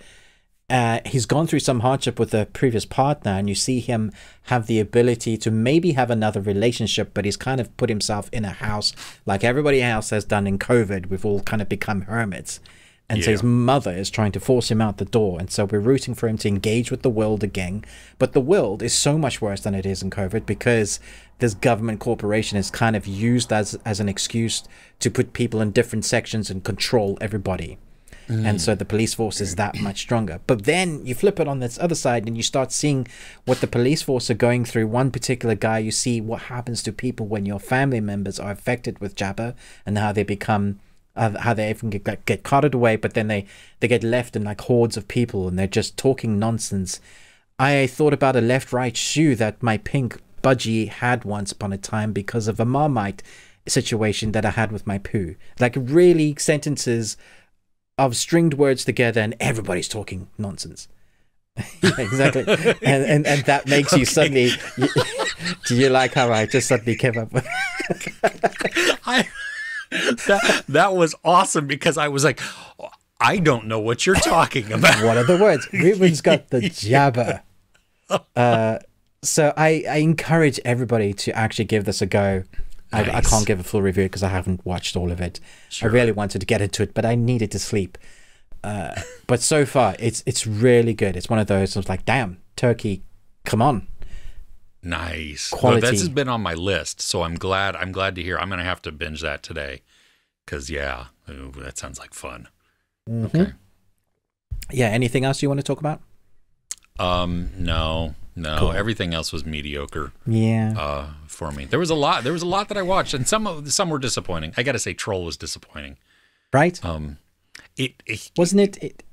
He's gone through some hardship with a previous partner, and you see him have the ability to maybe have another relationship, but he's kind of put himself in a house like everybody else has done in COVID. We've all kind of become hermits. And so his mother is trying to force him out the door. And so we're rooting for him to engage with the world again. But the world is so much worse than it is in COVID because this government corporation is kind of used as an excuse to put people in different sections and control everybody. And so the police force is that much stronger. But then you flip it on this other side and you start seeing what the police force are going through. One particular guy, you see what happens to people when your family members are affected with Jabber and how they become... how they even get carted away, but then they get left in like hordes of people and they're just talking nonsense. I thought about a left-right shoe that my pink budgie had once upon a time because of a Marmite situation that I had with my poo. Like really sentences of stringed words together and everybody's talking nonsense. Yeah, exactly. and that makes you suddenly... do you like how I just suddenly came up with... That was awesome because I was like, I don't know what you're talking about. What are the words? Ruben's got the jabber. So I encourage everybody to actually give this a go. Nice. I can't give a full review because I haven't watched all of it. Sure. I really wanted to get into it, but I needed to sleep. But so far, it's really good. It's one of those I was like, damn, Turkey, come on. Nice. Quality. Well, this has been on my list, so I'm glad to hear. I'm going to have to binge that today because, that sounds like fun. Okay. Yeah, anything else you want to talk about? No. Cool. Everything else was mediocre. Yeah. For me. There was a lot that I watched, and some were disappointing. I got to say Troll was disappointing. Right? Wasn't it?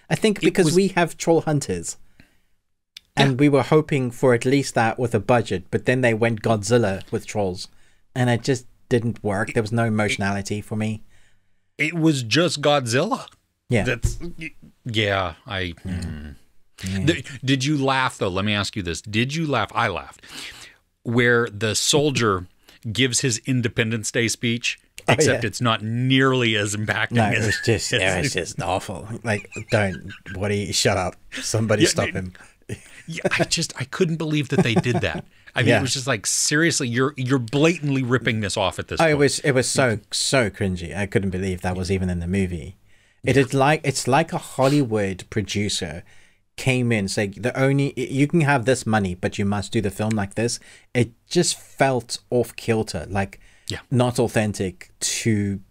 I think because we have Troll Hunters. And we were hoping for at least that with a budget, but then they went Godzilla with Trolls, and it just didn't work. There was no emotionality for me. It was just Godzilla. Yeah. Did you laugh, though? Let me ask you this. Did you laugh? I laughed. Where the soldier gives his Independence Day speech, except it's not nearly as impacting. No, it was just awful. Like, Woody, shut up. Somebody stop him. Yeah, I couldn't believe that they did that. I mean, it was just like, seriously, you're blatantly ripping this off at this point. It was so cringy. I couldn't believe that was even in the movie. It's like a Hollywood producer came in saying you can have this money, but you must do the film like this. It just felt off kilter, like not authentic to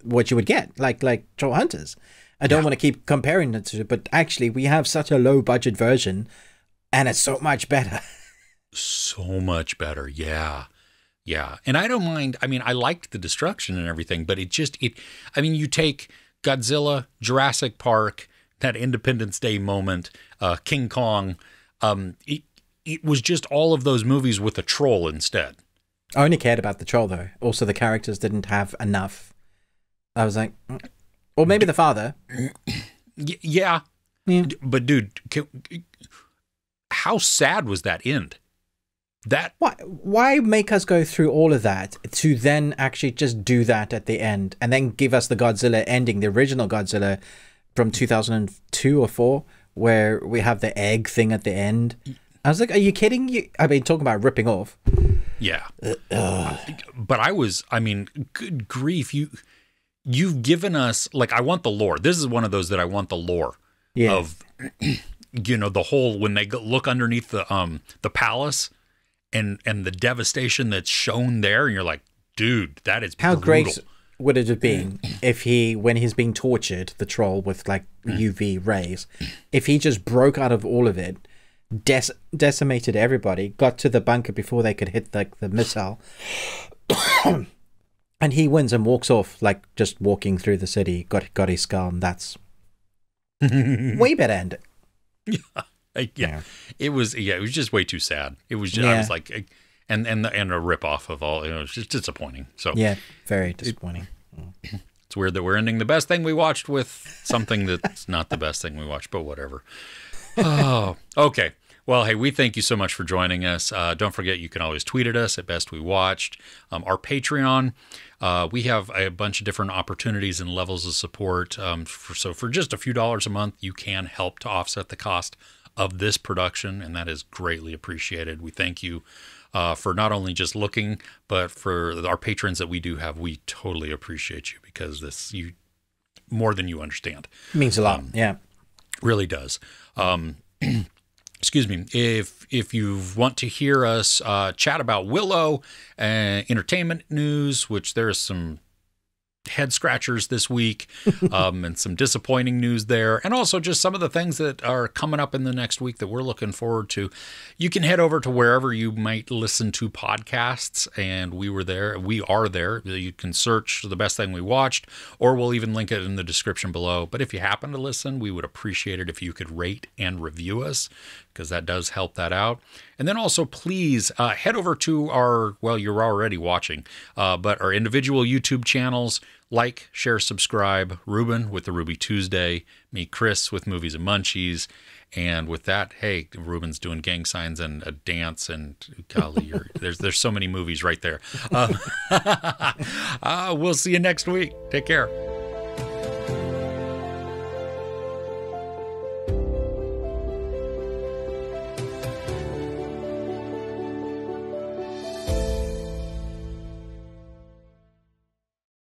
what you would get, like Troll Hunters. I don't want to keep comparing it to, but actually we have such a low budget version, and it's so much better. So much better, yeah. And I don't mind. I mean, I liked the destruction and everything, but I mean, you take Godzilla, Jurassic Park, that Independence Day moment, King Kong. It was just all of those movies with a troll instead. I only cared about the troll, though. Also, the characters didn't have enough. I was like, or maybe the father. Yeah. But dude, how sad was that end? Why make us go through all of that to then actually just do that at the end and then give us the Godzilla ending, the original Godzilla from 2002 or 4, where we have the egg thing at the end? I was like, are you kidding? I mean, talking about ripping off. Yeah. But I mean, good grief. You've given us, like, I want the lore. This is one of those that I want the lore of, the whole, when they look underneath the palace and the devastation that's shown there. And you're like, dude, that is how brutal. Great would it have been if when he's being tortured, the troll with like UV rays, if he just broke out of all of it, decimated everybody, got to the bunker before they could hit like the missile, and he wins and walks off, like just walking through the city, got his skull, and that's way better ending. Yeah. It was just way too sad. It was just, I was like, and a rip off of all, it was just disappointing. So very disappointing. It's weird that we're ending the best thing we watched with something that's not the best thing we watched, but whatever. Oh, okay. Well, hey, we thank you so much for joining us. Don't forget, you can always tweet at us at Best We Watched. Our Patreon, we have a bunch of different opportunities and levels of support. So for just a few dollars a month, you can help to offset the cost of this production, and that is greatly appreciated. We thank you for not only just looking, but for our patrons that we do have. We totally appreciate you, because you more than you understand. It means a lot. Really does. Excuse me. If you want to hear us chat about Willow, entertainment news, which there is some head scratchers this week, and some disappointing news there, and also just some of the things that are coming up in the next week that we're looking forward to, you can head over to wherever you might listen to podcasts, and we are there. You can search The Best Thing We Watched, or we'll even link it in the description below. But if you happen to listen, we would appreciate it if you could rate and review us, because that does help that out. And then also, please head over to you're already watching, but our individual YouTube channels. Like, share, subscribe. Ruben with the Ruby Tuesday. Me, Chris, with Movies and Munchies. And with that, hey, Ruben's doing gang signs and a dance, and golly, there's so many movies right there. We'll see you next week. Take care.